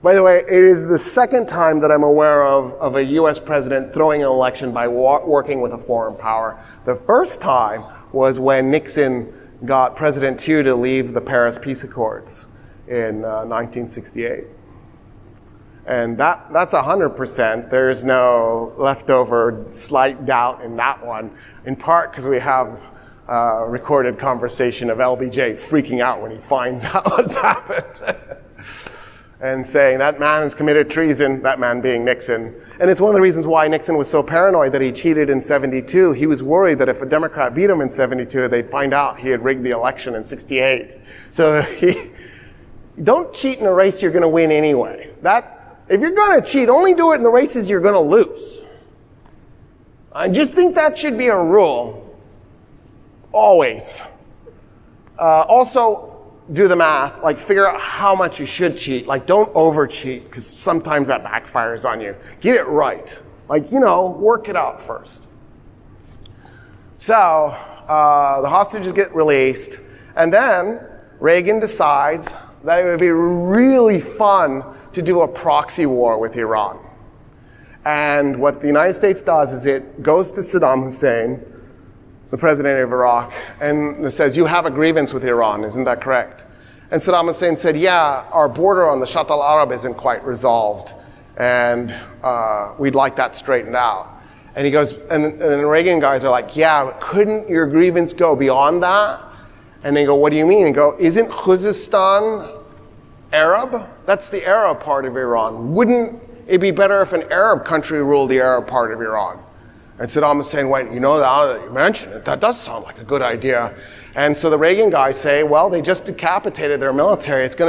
By the way, it is the second time that I'm aware of a US president throwing an election by working with a foreign power. The first time was when Nixon got President Thieu to leave the Paris Peace Accords in 1968. And that's 100%. There's no leftover slight doubt in that one, in part because we have a recorded conversation of LBJ freaking out when he finds out what's happened. And saying, that man has committed treason, that man being Nixon. And it's one of the reasons why Nixon was so paranoid that he cheated in 72. He was worried that if a Democrat beat him in 72, they'd find out he had rigged the election in 68. So don't cheat in a race you're going to win anyway. If you're going to cheat, only do it in the races you're going to lose. I just think that should be a rule. Always. Also, do the math, like figure out how much you should cheat. Like, don't over cheat, because sometimes that backfires on you. Get it right. Like, work it out first. So, the hostages get released, and then Reagan decides that it would be really fun to do a proxy war with Iran. And what the United States does is it goes to Saddam Hussein, the president of Iraq, and it says, you have a grievance with Iran, isn't that correct? And Saddam Hussein said, yeah, our border on the Shatt al-Arab isn't quite resolved, and we'd like that straightened out. And he goes, and the Reagan guys are like, yeah, couldn't your grievance go beyond that? And they go, what do you mean? And go, isn't Khuzestan Arab? That's the Arab part of Iran. Wouldn't it be better if an Arab country ruled the Arab part of Iran? And Saddam Hussein went, now that you mention it, that does sound like a good idea. And so the Reagan guys say, well, they just decapitated their military. It's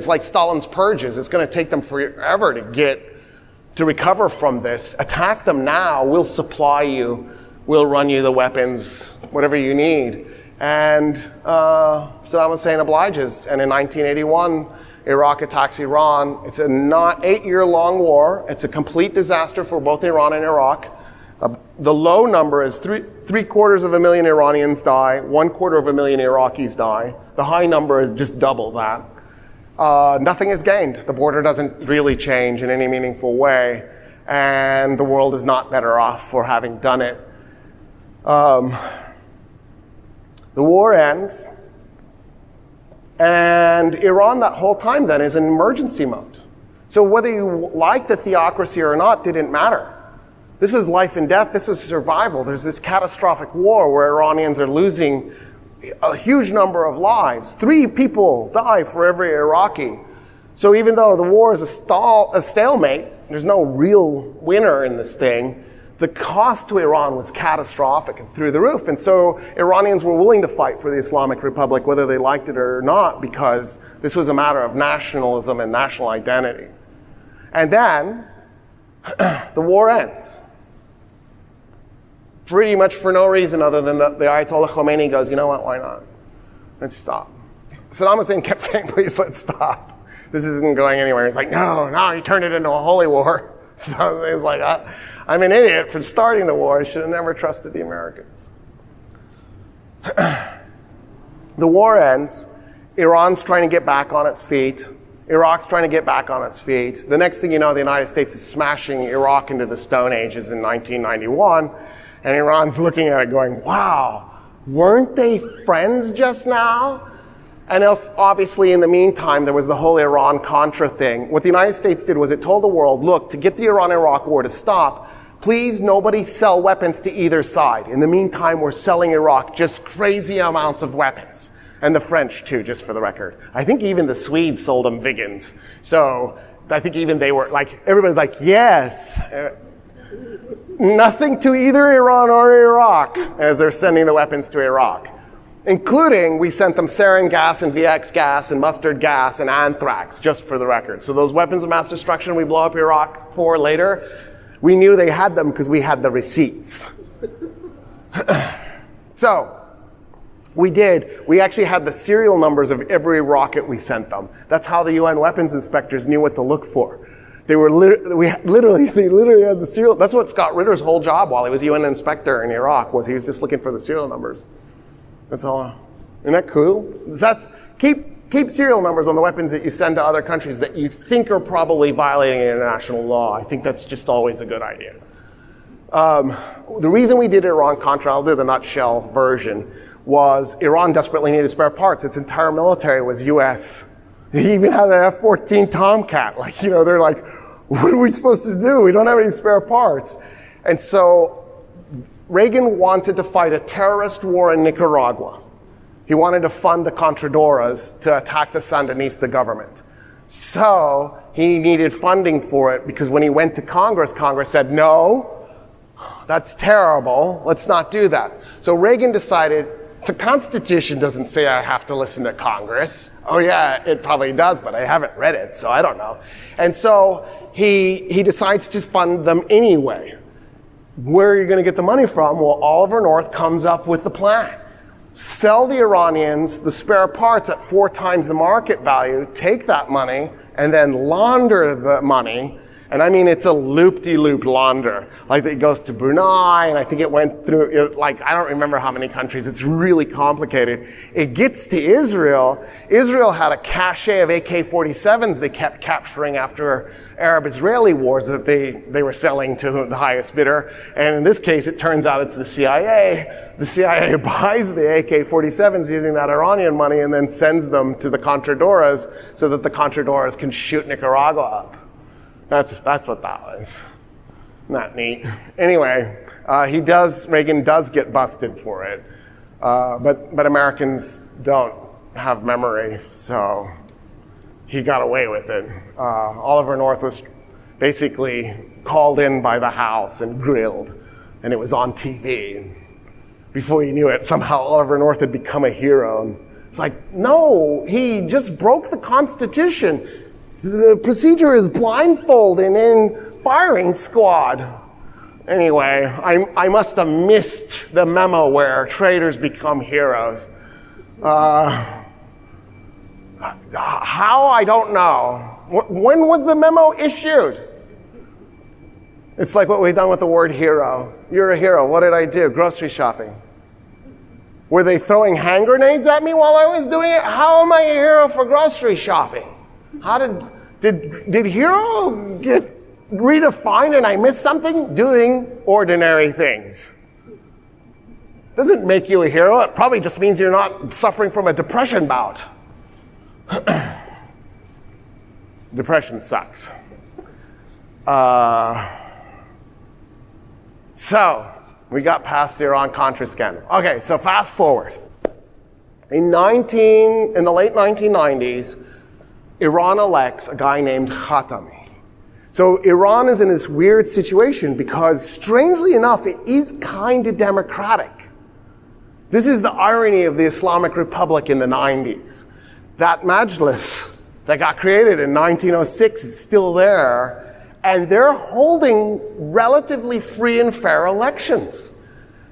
like Stalin's purges. It's going to take them forever to recover from this. Attack them now. We'll supply you. We'll run you the weapons, whatever you need. And Saddam Hussein obliges. And in 1981, Iraq attacks Iran. It's a 8-year-long war. It's a complete disaster for both Iran and Iraq. The low number is 750,000 Iranians die, 250,000 Iraqis die. The high number is just double that. Nothing is gained. The border doesn't really change in any meaningful way, and the world is not better off for having done it. The war ends, and Iran that whole time then is in emergency mode. So whether you like the theocracy or not didn't matter. This is life and death. This is survival. There's this catastrophic war where Iranians are losing a huge number of lives. 3 people die for every Iraqi. So even though the war is a stalemate, there's no real winner in this thing, the cost to Iran was catastrophic and through the roof. And so Iranians were willing to fight for the Islamic Republic, whether they liked it or not, because this was a matter of nationalism and national identity. And then the war ends. Pretty much for no reason other than the Ayatollah Khomeini goes, you know what, why not? Let's stop. Saddam Hussein kept saying, please, let's stop. This isn't going anywhere. He's like, no, you turned it into a holy war. Saddam Hussein's like, I'm an idiot for starting the war. I should have never trusted the Americans. The war ends. Iran's trying to get back on its feet. Iraq's trying to get back on its feet. The next thing you know, the United States is smashing Iraq into the Stone Ages in 1991. And Iran's looking at it going, wow, weren't they friends just now? And obviously in the meantime, there was the whole Iran-Contra thing. What the United States did was it told the world, look, to get the Iran-Iraq war to stop, please nobody sell weapons to either side. In the meantime, we're selling Iraq just crazy amounts of weapons. And the French too, just for the record. I think even the Swedes sold them Viggens. So I think even they were like, everybody's like, yes. Nothing to either Iran or Iraq as they're sending the weapons to Iraq. Including, we sent them sarin gas and VX gas and mustard gas and anthrax, just for the record. So those weapons of mass destruction we blow up Iraq for later, we knew they had them because we had the receipts. So So we actually had the serial numbers of every rocket we sent them. That's how the UN weapons inspectors knew what to look for. They literally had the serial. That's what Scott Ritter's whole job while he was UN inspector in Iraq was. He was just looking for the serial numbers. That's all. Isn't that cool? Keep serial numbers on the weapons that you send to other countries that you think are probably violating international law. I think that's just always a good idea. The reason we did Iran-Contra, I'll do the nutshell version, was Iran desperately needed spare parts. Its entire military was US. They even had an F-14 Tomcat. They're like, what are we supposed to do? We don't have any spare parts. And so Reagan wanted to fight a terrorist war in Nicaragua. He wanted to fund the Contradoras to attack the Sandinista government. So he needed funding for it because when he went to Congress, Congress said, no, that's terrible. Let's not do that. So Reagan decided, the Constitution doesn't say I have to listen to Congress. Oh yeah, it probably does, but I haven't read it, so I don't know. And so he decides to fund them anyway. Where are you going to get the money from? Well, Oliver North comes up with the plan. Sell the Iranians the spare parts at 4 times the market value, take that money, and then launder the money. And I mean, it's a loop-de-loop launder. Like it goes to Brunei, and I think it went through, I don't remember how many countries. It's really complicated. It gets to Israel. Israel had a cache of AK-47s they kept capturing after Arab-Israeli wars that they were selling to the highest bidder. And in this case, it turns out it's the CIA. The CIA buys the AK-47s using that Iranian money and then sends them to the Contradoras so that the Contradoras can shoot Nicaragua up. That's what that was. Not neat. Anyway, Reagan does get busted for it. But Americans don't have memory, so he got away with it. Oliver North was basically called in by the House and grilled, and it was on TV. Before you knew it, somehow Oliver North had become a hero. It's like, no, he just broke the Constitution. The procedure is blindfold and in firing squad. Anyway, I must have missed the memo where traitors become heroes. How, I don't know. When was the memo issued? It's like what we've done with the word hero. You're a hero. What did I do? Grocery shopping. Were they throwing hand grenades at me while I was doing it? How am I a hero for grocery shopping? How did hero get redefined and I missed something? Doing ordinary things. Doesn't make you a hero. It probably just means you're not suffering from a depression bout. Depression sucks. So, we got past the Iran-Contra scandal. Okay, so fast forward. In the late 1990s, Iran elects a guy named Khatami. So Iran is in this weird situation because, strangely enough, it is kind of democratic. This is the irony of the Islamic Republic in the 90s. That Majlis that got created in 1906 is still there, and they're holding relatively free and fair elections.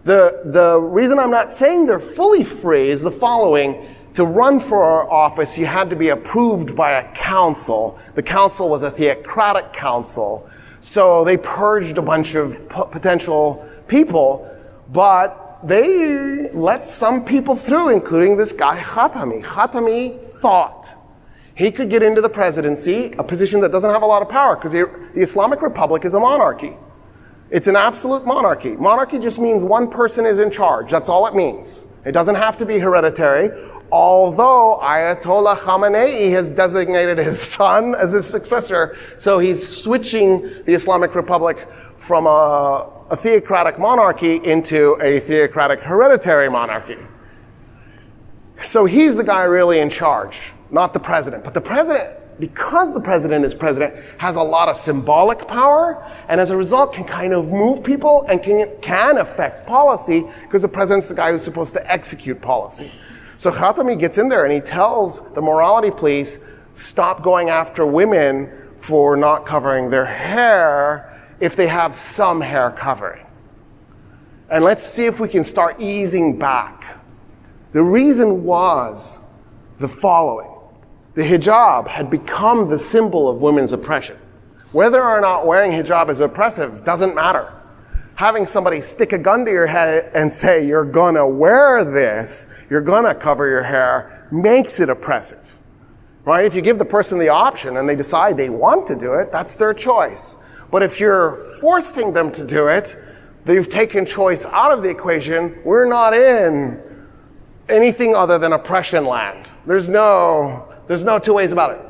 The reason I'm not saying they're fully free is the following. To run for office, you had to be approved by a council. The council was a theocratic council. So they purged a bunch of potential people, but they let some people through, including this guy, Khatami. Khatami thought he could get into the presidency, a position that doesn't have a lot of power, because the Islamic Republic is a monarchy. It's an absolute monarchy. Monarchy just means one person is in charge. That's all it means. It doesn't have to be hereditary. Although Ayatollah Khamenei has designated his son as his successor, so he's switching the Islamic Republic from a theocratic monarchy into a theocratic hereditary monarchy. So he's the guy really in charge, not the president. But the president, because the president is president, has a lot of symbolic power, and as a result can kind of move people and can affect policy, because the president's the guy who's supposed to execute policy. So Khatami gets in there and he tells the morality police, stop going after women for not covering their hair if they have some hair covering. And let's see if we can start easing back. The reason was the following. The hijab had become the symbol of women's oppression. Whether or not wearing hijab is oppressive doesn't matter. Having somebody stick a gun to your head and say, you're gonna wear this, you're gonna cover your hair, makes it oppressive. Right? If you give the person the option and they decide they want to do it, that's their choice. But if you're forcing them to do it, they've taken choice out of the equation. We're not in anything other than oppression land. There's no two ways about it.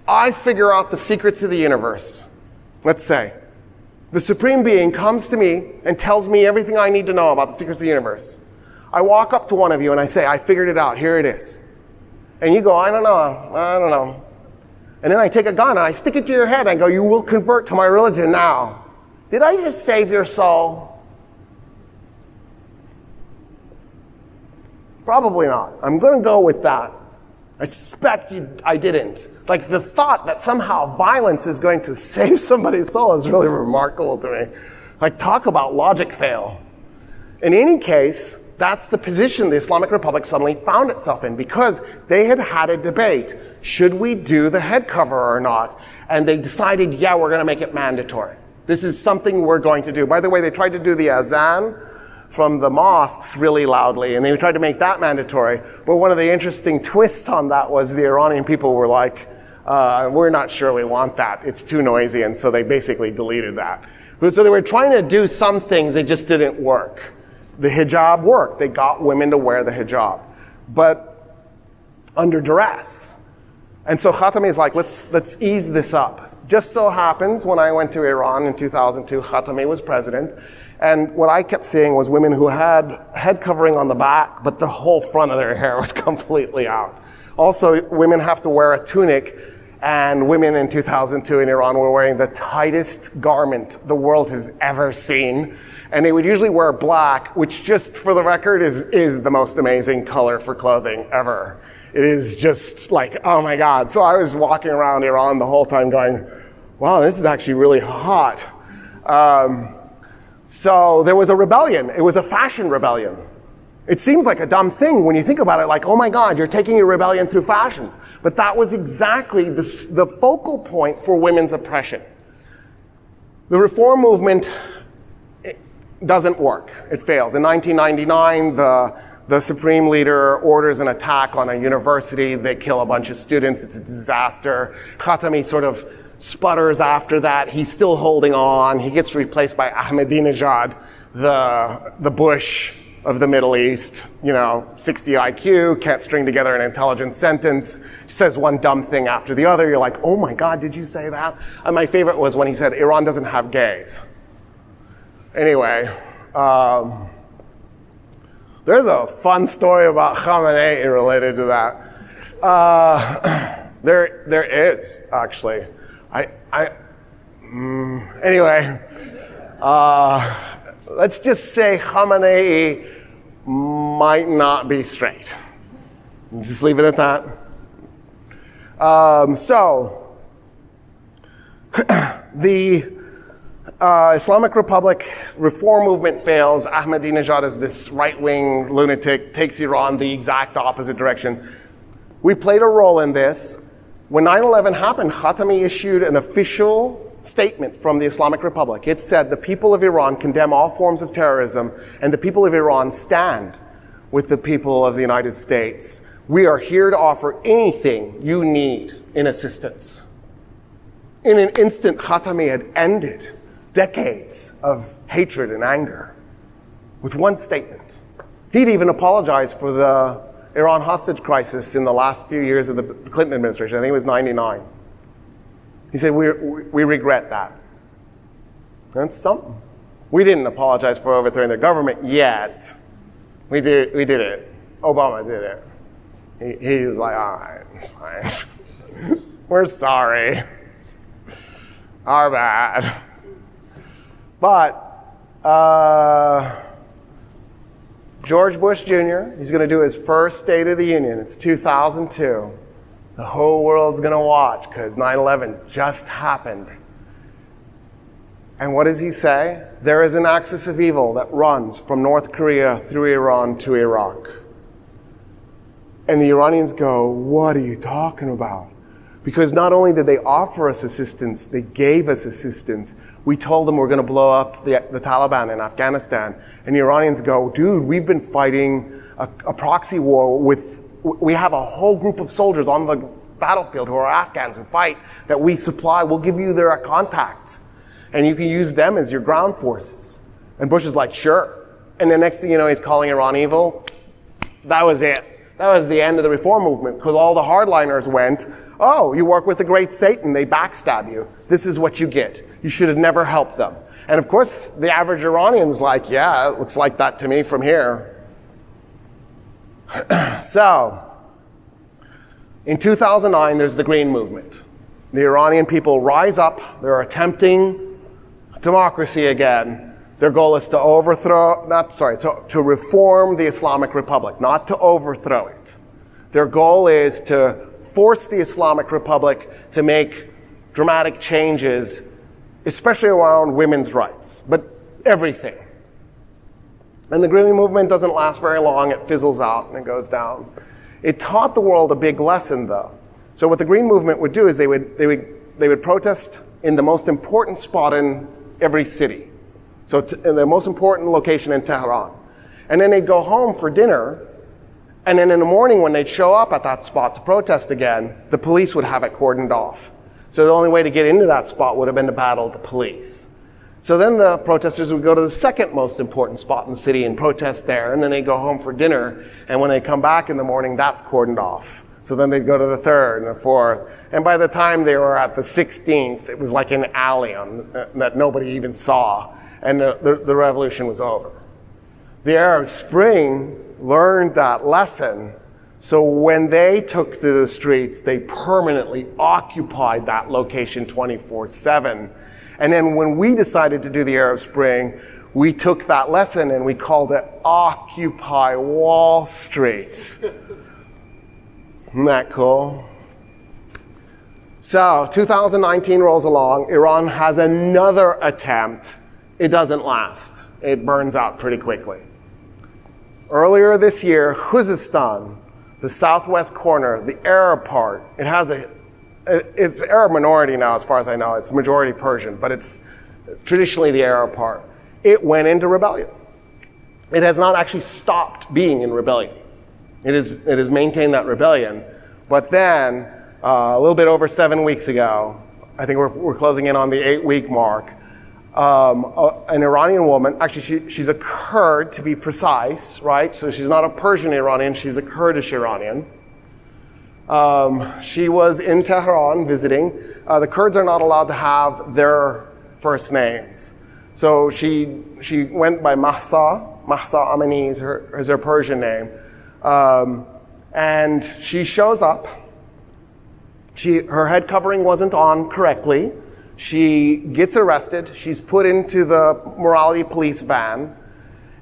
I figure out the secrets of the universe. Let's say the Supreme Being comes to me and tells me everything I need to know about the secrets of the universe. I walk up to one of you and I say, I figured it out. Here it is. And you go, I don't know. And then I take a gun and I stick it to your head and I go, you will convert to my religion now. Did I just save your soul? Probably not. I'm going to go with that. I suspect I didn't. Like the thought that somehow violence is going to save somebody's soul is really remarkable to me. Like talk about logic fail. In any case, that's the position the Islamic Republic suddenly found itself in because they had had a debate. Should we do the head cover or not? And they decided, yeah, we're going to make it mandatory. This is something we're going to do. By the way, they tried to do the azan from the mosques really loudly, and they tried to make that mandatory. But one of the interesting twists on that was the Iranian people were like, we're not sure we want that. It's too noisy, and so they basically deleted that. So they were trying to do some things, it just didn't work. The hijab worked. They got women to wear the hijab, but under duress. And so Khatami is like, let's ease this up. Just so happens, when I went to Iran in 2002, Khatami was president. And what I kept seeing was women who had head covering on the back, but the whole front of their hair was completely out. Also, women have to wear a tunic, and women in 2002 in Iran were wearing the tightest garment the world has ever seen. And they would usually wear black, which just for the record is the most amazing color for clothing ever. It is just like, oh my God. So I was walking around Iran the whole time going, wow, this is actually really hot. So there was a rebellion. It was a fashion rebellion. It seems like a dumb thing when you think about it, like, oh my God, you're taking your rebellion through fashions. But that was exactly the focal point for women's oppression. The reform movement doesn't work. It fails. In 1999, the supreme leader orders an attack on a university. They kill a bunch of students. It's a disaster. Khatami sort of sputters after that. He's still holding on. He gets replaced by Ahmadinejad, the Bush of the Middle East, 60 IQ, can't string together an intelligent sentence, says one dumb thing after the other. You're like, oh my God, did you say that? And my favorite was when he said, Iran doesn't have gays. Anyway, there's a fun story about Khamenei related to that. There is, actually. Anyway, let's just say Khamenei might not be straight. Just leave it at that. The Islamic Republic reform movement fails. Ahmadinejad is this right-wing lunatic, takes Iran the exact opposite direction. We played a role in this. When 9/11 happened, Khatami issued an official statement from the Islamic Republic. It said, the people of Iran condemn all forms of terrorism, and the people of Iran stand with the people of the United States. We are here to offer anything you need in assistance. In an instant, Khatami had ended decades of hatred and anger with one statement. He'd even apologized for the Iran hostage crisis in the last few years of the Clinton administration. I think it was 99. He said, we regret that. That's something. We didn't apologize for overthrowing the government yet. We did it. Obama did it. He was like, all right, fine. We're sorry. Our bad. But George Bush Jr., he's going to do his first State of the Union. It's 2002. The whole world's going to watch because 9/11 just happened. And what does he say? There is an axis of evil that runs from North Korea through Iran to Iraq. And the Iranians go, what are you talking about? Because not only did they offer us assistance, they gave us assistance. We told them we're going to blow up the Taliban in Afghanistan. And the Iranians go, dude, we've been fighting a proxy war we have a whole group of soldiers on the battlefield who are Afghans who fight that we supply. We'll give you their contacts. And you can use them as your ground forces. And Bush is like, sure. And the next thing you know, he's calling Iran evil. That was it. That was the end of the reform movement, because all the hardliners went, oh, you work with the great Satan, they backstab you. This is what you get. You should have never helped them. And of course, the average Iranian's like, yeah, it looks like that to me from here. So, in 2009, there's the Green Movement. The Iranian people rise up. They're attempting democracy again. Their goal is to to reform the Islamic Republic, not to overthrow it. Their goal is to force the Islamic Republic to make dramatic changes, especially around women's rights, but everything. And the Green Movement doesn't last very long. It fizzles out and it goes down. It taught the world a big lesson, though. So what the Green Movement would do is they would protest in the most important spot in every city. So in the most important location in Tehran. And then they'd go home for dinner. And then in the morning when they'd show up at that spot to protest again, the police would have it cordoned off. So the only way to get into that spot would have been to battle the police. So then the protesters would go to the second most important spot in the city and protest there, and then they'd go home for dinner, and when they come back in the morning, that's cordoned off. So then they'd go to the third and the fourth, and by the time they were at the 16th, it was like an alley that nobody even saw, and the revolution was over. The Arab Spring learned that lesson, so when they took to the streets, they permanently occupied that location 24/7. And then when we decided to do the Arab Spring, we took that lesson and we called it Occupy Wall Street. Isn't that cool? So 2019 rolls along. Iran has another attempt. It doesn't last. It burns out pretty quickly. Earlier this year, Khuzestan, the southwest corner, the Arab part, it's Arab minority now, as far as I know. It's majority Persian, but it's traditionally the Arab part. It went into rebellion. It has not actually stopped being in rebellion. It has maintained that rebellion. But then, a little bit over 7 weeks ago, I think we're closing in on the 8-week mark, an Iranian woman, actually she's a Kurd to be precise, right? So she's not a Persian Iranian, she's a Kurdish Iranian. She was in Tehran visiting. The Kurds are not allowed to have their first names. So she went by Mahsa Amini is her Persian name. And she shows up. Her head covering wasn't on correctly. She gets arrested. She's put into the morality police van.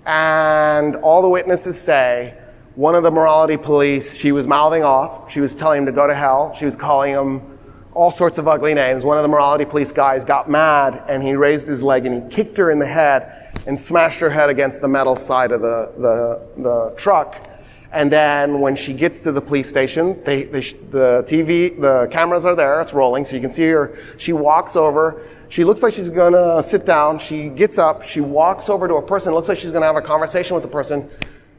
And all the witnesses say, one of the morality police, she was mouthing off. She was telling him to go to hell. She was calling him all sorts of ugly names. One of the morality police guys got mad and he raised his leg and he kicked her in the head and smashed her head against the metal side of the truck. And then when she gets to the police station, the cameras are there, it's rolling, so you can see her. She walks over. She looks like she's gonna sit down. She gets up. She walks over to a person. It looks like she's gonna have a conversation with the person.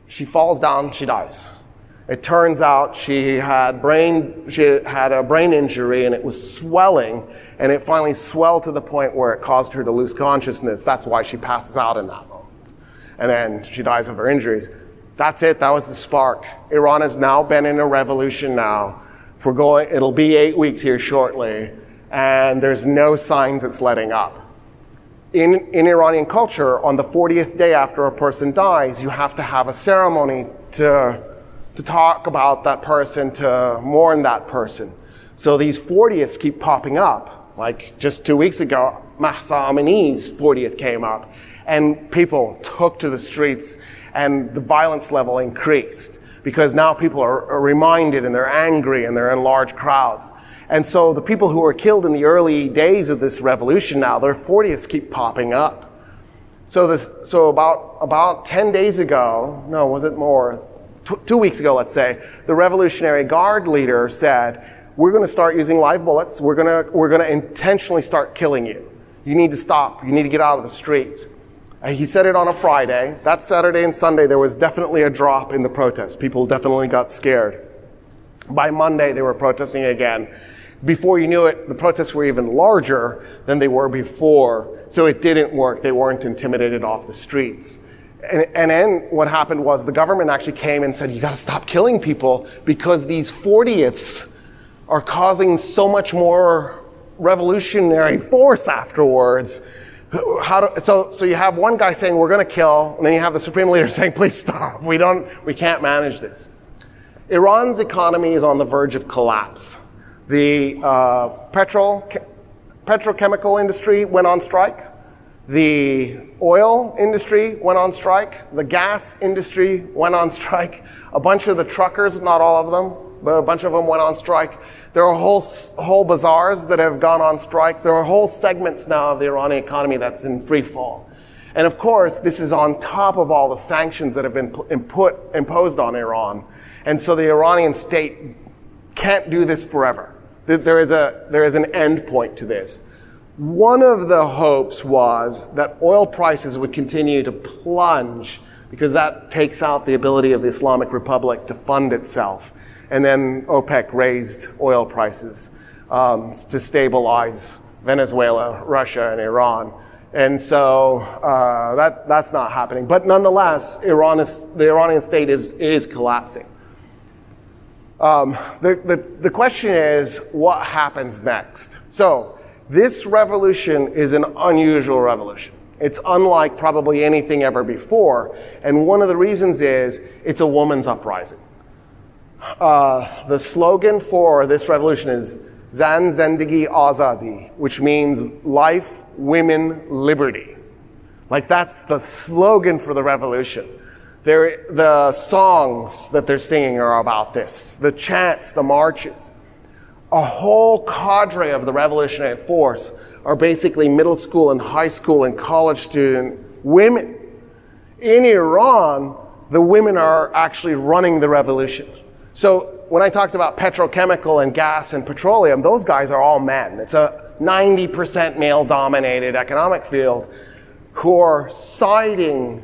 She falls down, she dies. It turns out she had a brain injury and it was swelling, and it finally swelled to the point where it caused her to lose consciousness. That's why she passes out in that moment. And then she dies of her injuries. That's it, that was the spark. Iran has now been in a revolution now. It'll be 8 weeks here shortly, and there's no signs it's letting up. In Iranian culture, on the 40th day after a person dies, you have to have a ceremony to talk about that person, to mourn that person. So these 40ths keep popping up. Like just 2 weeks ago, Mahsa Amini's 40th came up, and people took to the streets, and the violence level increased because now people are reminded and they're angry and they're in large crowds. And so the people who were killed in the early days of this revolution now, their 40ths keep popping up. So about 10 days ago, no, was it more? 2 weeks ago, let's say, the Revolutionary Guard leader said, we're going to start using live bullets. We're going to intentionally start killing you. You need to stop. You need to get out of the streets. He said it on a Friday. That Saturday and Sunday, there was definitely a drop in the protest. People definitely got scared. By Monday, they were protesting again. Before you knew it, the protests were even larger than they were before. So it didn't work. They weren't intimidated off the streets. And then what happened was the government actually came and said, you got to stop killing people because these 40ths are causing so much more revolutionary force afterwards. So you have one guy saying, we're going to kill, and then you have the supreme leader saying, please stop. We can't manage this. Iran's economy is on the verge of collapse. The petrochemical industry went on strike. The oil industry went on strike. The gas industry went on strike. A bunch of the truckers, not all of them, but a bunch of them went on strike. There are whole bazaars that have gone on strike. There are whole segments now of the Iranian economy that's in free fall. And of course, this is on top of all the sanctions that have been imposed on Iran. And so the Iranian state can't do this forever. There is an end point to this. One of the hopes was that oil prices would continue to plunge because that takes out the ability of the Islamic Republic to fund itself. And then OPEC raised oil prices to stabilize Venezuela, Russia, and Iran. And so that's not happening. But nonetheless, the Iranian state is collapsing. The question is, what happens next? So this revolution is an unusual revolution. It's unlike probably anything ever before. And one of the reasons is it's a woman's uprising. The slogan for this revolution is Zan Zendegi Azadi, which means life, women, liberty. Like that's the slogan for the revolution. The songs that they're singing are about this. The chants, the marches. A whole cadre of the revolutionary force are basically middle school and high school and college student women. In Iran, the women are actually running the revolution. So when I talked about petrochemical and gas and petroleum, those guys are all men. It's a 90% male-dominated economic field who are siding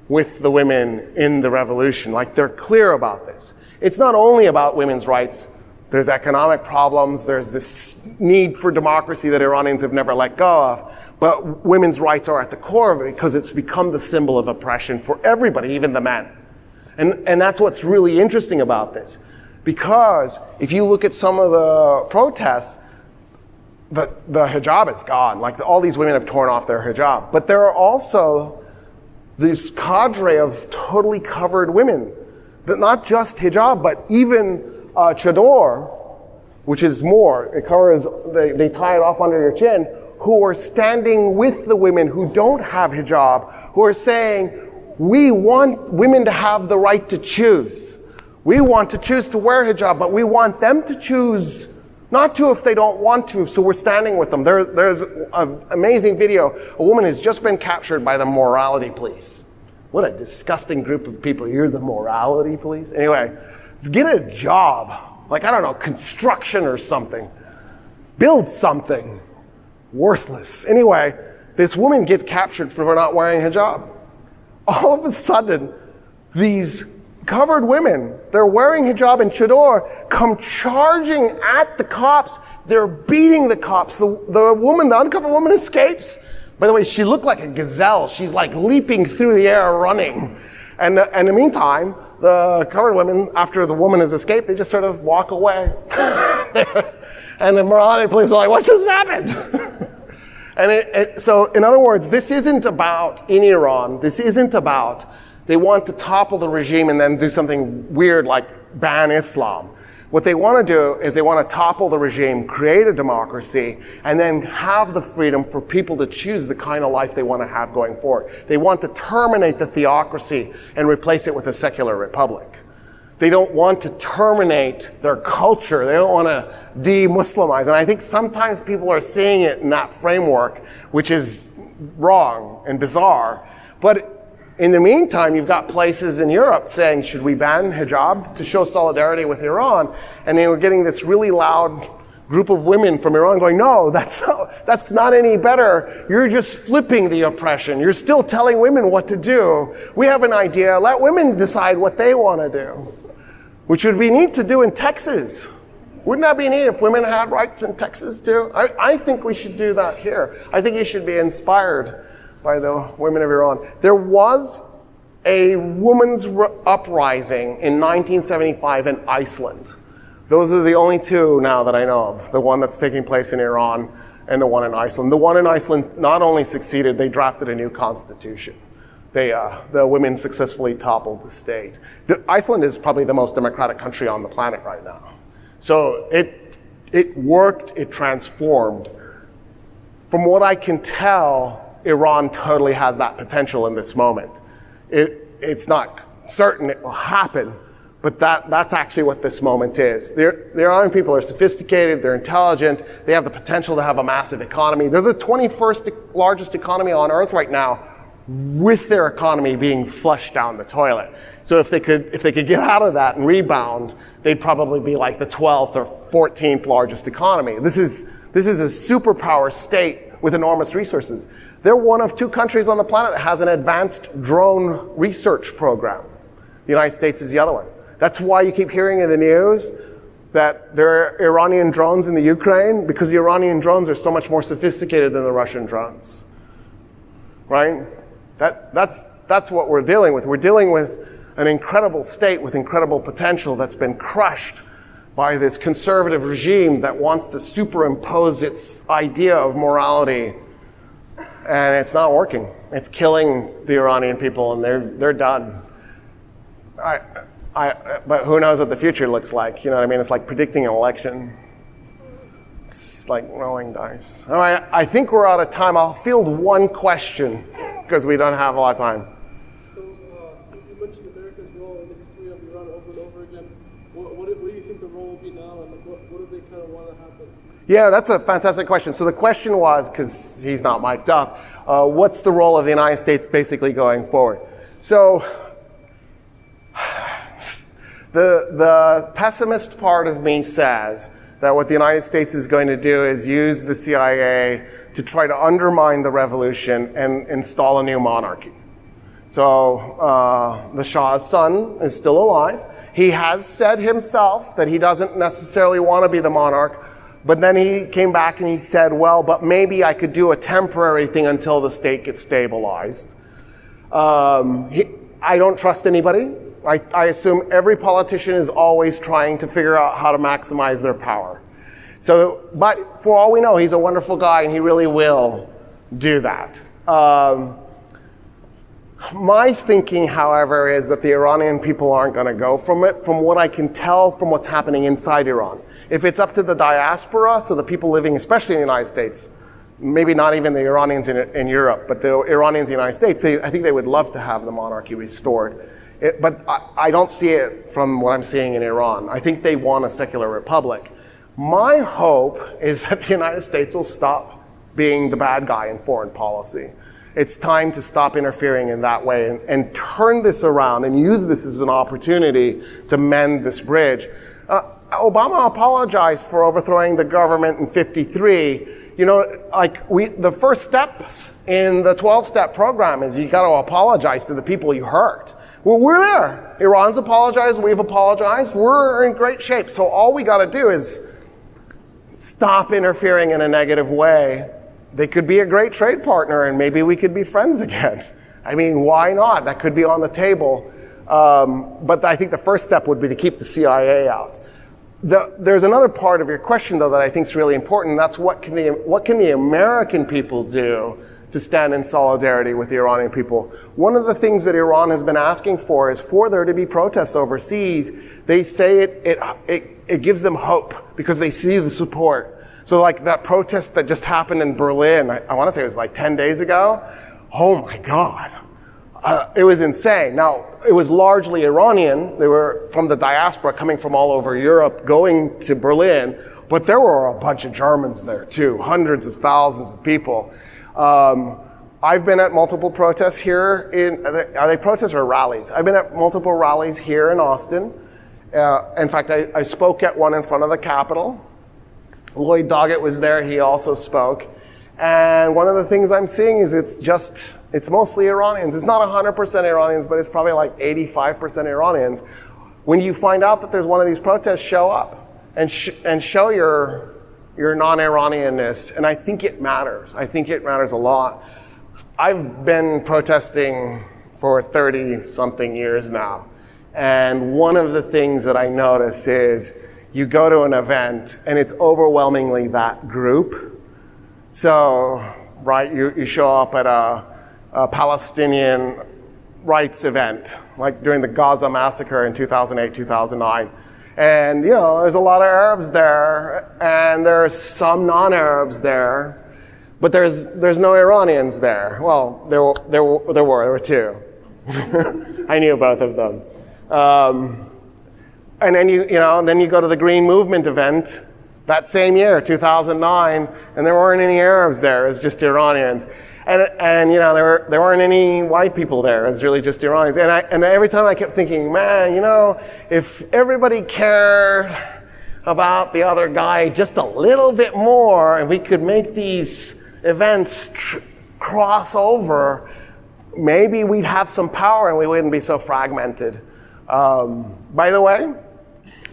with the women in the revolution. Like they're clear about this. It's not only about women's rights. There's economic problems. There's this need for democracy that Iranians have never let go of. But women's rights are at the core of it because it's become the symbol of oppression for everybody, even the men. And that's what's really interesting about this. Because if you look at some of the protests, the hijab is gone. Like all these women have torn off their hijab. But there are also this cadre of totally covered women, that not just hijab, but even chador, which is more, it covers, they tie it off under your chin, who are standing with the women who don't have hijab, who are saying, we want women to have the right to choose. We want to choose to wear hijab, but we want them to choose not to if they don't want to, so we're standing with them. There's an amazing video. A woman has just been captured by the morality police. What a disgusting group of people. You're the morality police? Anyway, get a job. Like, I don't know, construction or something. Build something. Worthless. Anyway, this woman gets captured for not wearing hijab. All of a sudden, these covered women, they're wearing hijab and chador, come charging at the cops. They're beating the cops. The woman, the uncovered woman, escapes. By the way, she looked like a gazelle. She's like leaping through the air, running. And in the meantime, the covered women, after the woman has escaped, they just sort of walk away. And the morality police are like, what's just happened? And so, in other words, this isn't about, in Iran, this isn't about, they want to topple the regime and then do something weird like ban Islam. What they want to do is they want to topple the regime, create a democracy, and then have the freedom for people to choose the kind of life they want to have going forward. They want to terminate the theocracy and replace it with a secular republic. They don't want to terminate their culture. They don't want to de-Muslimize. And I think sometimes people are seeing it in that framework, which is wrong and bizarre. But in the meantime, you've got places in Europe saying, should we ban hijab to show solidarity with Iran? And they were getting this really loud group of women from Iran going, no, that's not any better. You're just flipping the oppression. You're still telling women what to do. We have an idea. Let women decide what they want to do. Which would be neat to do in Texas. Wouldn't that be neat if women had rights in Texas too? I think we should do that here. I think you should be inspired by the women of Iran. There was a women's uprising in 1975 in Iceland. Those are the only two now that I know of. The one that's taking place in Iran and the one in Iceland. The one in Iceland not only succeeded, they drafted a new constitution. The women successfully toppled the state. Iceland is probably the most democratic country on the planet right now. So it worked, it transformed. From what I can tell, Iran totally has that potential in this moment. It's not certain it will happen, but that's actually what this moment is. The Iranian people are sophisticated, they're intelligent, they have the potential to have a massive economy. They're the 21st largest economy on earth right now, with their economy being flushed down the toilet. So if they could get out of that and rebound, they'd probably be like the 12th or 14th largest economy. This is a superpower state with enormous resources. They're one of two countries on the planet that has an advanced drone research program. The United States is the other one. That's why you keep hearing in the news that there are Iranian drones in the Ukraine, because the Iranian drones are so much more sophisticated than the Russian drones. Right? That's what we're dealing with. We're dealing with an incredible state with incredible potential that's been crushed by this conservative regime that wants to superimpose its idea of morality. And it's not working. It's killing the Iranian people, and they're done. But who knows what the future looks like? You know what I mean? It's like predicting an election. It's like rolling dice. All right, I think we're out of time. I'll field one question because we don't have a lot of time. So you mentioned America's role in the history of Iran over and over again. What do you think the role will be now, and what do they kind of want to happen? Yeah, that's a fantastic question. So the question was, because he's not mic'd up, what's the role of the United States basically going forward? So the pessimist part of me says that what the United States is going to do is use the CIA to try to undermine the revolution and install a new monarchy. So the Shah's son is still alive. He has said himself that he doesn't necessarily want to be the monarch, but then he came back and he said, well, but maybe I could do a temporary thing until the state gets stabilized. I don't trust anybody. I assume every politician is always trying to figure out how to maximize their power. So, but for all we know, he's a wonderful guy and he really will do that. My thinking, however, is that the Iranian people aren't going to go from it, from what I can tell from what's happening inside Iran. If it's up to the diaspora, so the people living, especially in the United States, maybe not even the Iranians in Europe, but the Iranians in the United States, I think they would love to have the monarchy restored. But I don't see it from what I'm seeing in Iran. I think they want a secular republic. My hope is that the United States will stop being the bad guy in foreign policy. It's time to stop interfering in that way and turn this around and use this as an opportunity to mend this bridge. Obama apologized for overthrowing the government in '53. You know, the first steps in the 12-step program is you got to apologize to the people you hurt. Well, we're there. Iran's apologized. We've apologized. We're in great shape. So all we got to do is stop interfering in a negative way. They could be a great trade partner, and maybe we could be friends again. I mean, why not? That could be on the table. But I think the first step would be to keep the CIA out. There's another part of your question, though, that I think is really important. And that's what can the American people do to stand in solidarity with the Iranian people? One of the things that Iran has been asking for is for there to be protests overseas. They say it gives them hope because they see the support. So like that protest that just happened in Berlin, I want to say it was like 10 days ago. Oh my God. It was insane. Now, it was largely Iranian. They were from the diaspora coming from all over Europe, going to Berlin, but there were a bunch of Germans there too, hundreds of thousands of people. I've been at multiple protests here are they protests or rallies? I've been at multiple rallies here in Austin. In fact, I spoke at one in front of the Capitol. Lloyd Doggett was there, he also spoke. And one of the things I'm seeing is it's mostly Iranians. It's not 100% Iranians, but it's probably like 85% Iranians. When you find out that there's one of these protests, show up and show your non-Iranianness. And I think it matters. I think it matters a lot. I've been protesting for 30-something years now. And one of the things that I notice is you go to an event and it's overwhelmingly that group. So, right, you show up at a Palestinian rights event, like during the Gaza massacre in 2008, 2009. And, there's a lot of Arabs there, and there's some non-Arabs there, but there's no Iranians there. Well, there were two. I knew both of them. And then then you go to the Green Movement event that same year, 2009, and there weren't any Arabs there. It was just Iranians, and there weren't any white people there. It was really just Iranians. And every time I kept thinking, man, if everybody cared about the other guy just a little bit more, and we could make these events cross over, maybe we'd have some power and we wouldn't be so fragmented. By the way,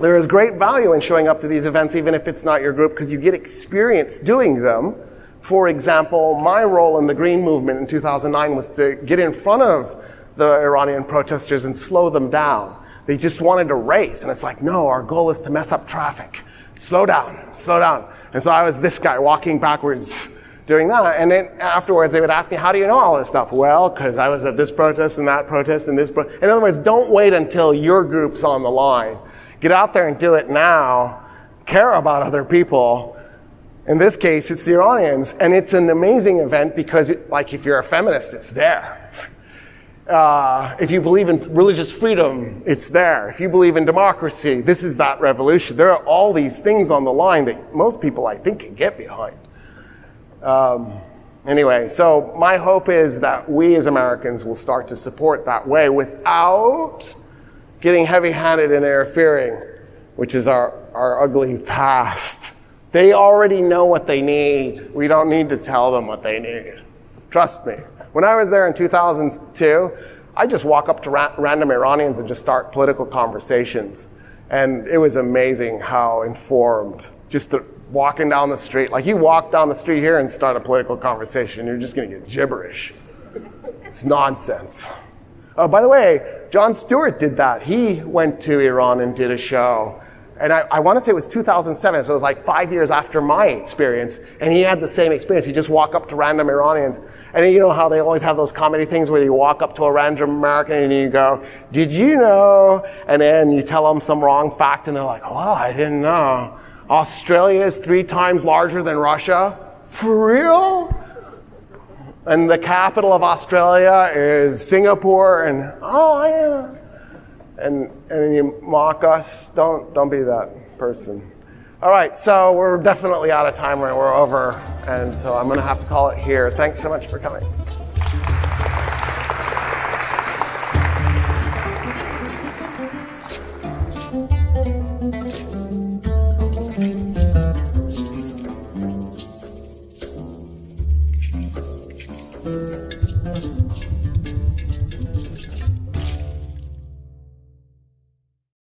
there is great value in showing up to these events, even if it's not your group, because you get experience doing them. For example, my role in the Green Movement in 2009 was to get in front of the Iranian protesters and slow them down. They just wanted to race, and it's like, no, our goal is to mess up traffic. Slow down, slow down. And so I was this guy walking backwards doing that. And then afterwards, they would ask me, how do you know all this stuff? Well, because I was at this protest and that protest and this protest. In other words, don't wait until your group's on the line. Get out there and do it now. Care about other people. In this case, it's the Iranians. And it's an amazing event because, if you're a feminist, it's there. If you believe in religious freedom, it's there. If you believe in democracy, this is that revolution. There are all these things on the line that most people, I think, can get behind. Anyway, so my hope is that we as Americans will start to support that way without getting heavy-handed and interfering, which is our ugly past. They already know what they need. We don't need to tell them what they need. Trust me. When I was there in 2002, I just walk up to random Iranians and just start political conversations. And it was amazing how informed, walking down the street. Like, you walk down the street here and start a political conversation, you're just going to get gibberish. It's nonsense. Oh, by the way, Jon Stewart did that. He went to Iran and did a show. And I want to say it was 2007, so it was like 5 years after my experience. And he had the same experience. He just walk up to random Iranians. And you know how they always have those comedy things where you walk up to a random American and you go, did you know? And then you tell them some wrong fact and they're like, oh, I didn't know. Australia is 3 times larger than Russia? For real? And the capital of Australia is Singapore, and and you mock us. Don't be that person. All right, so we're definitely out of time. We're over, and so I'm going to have to call it here. Thanks so much for coming.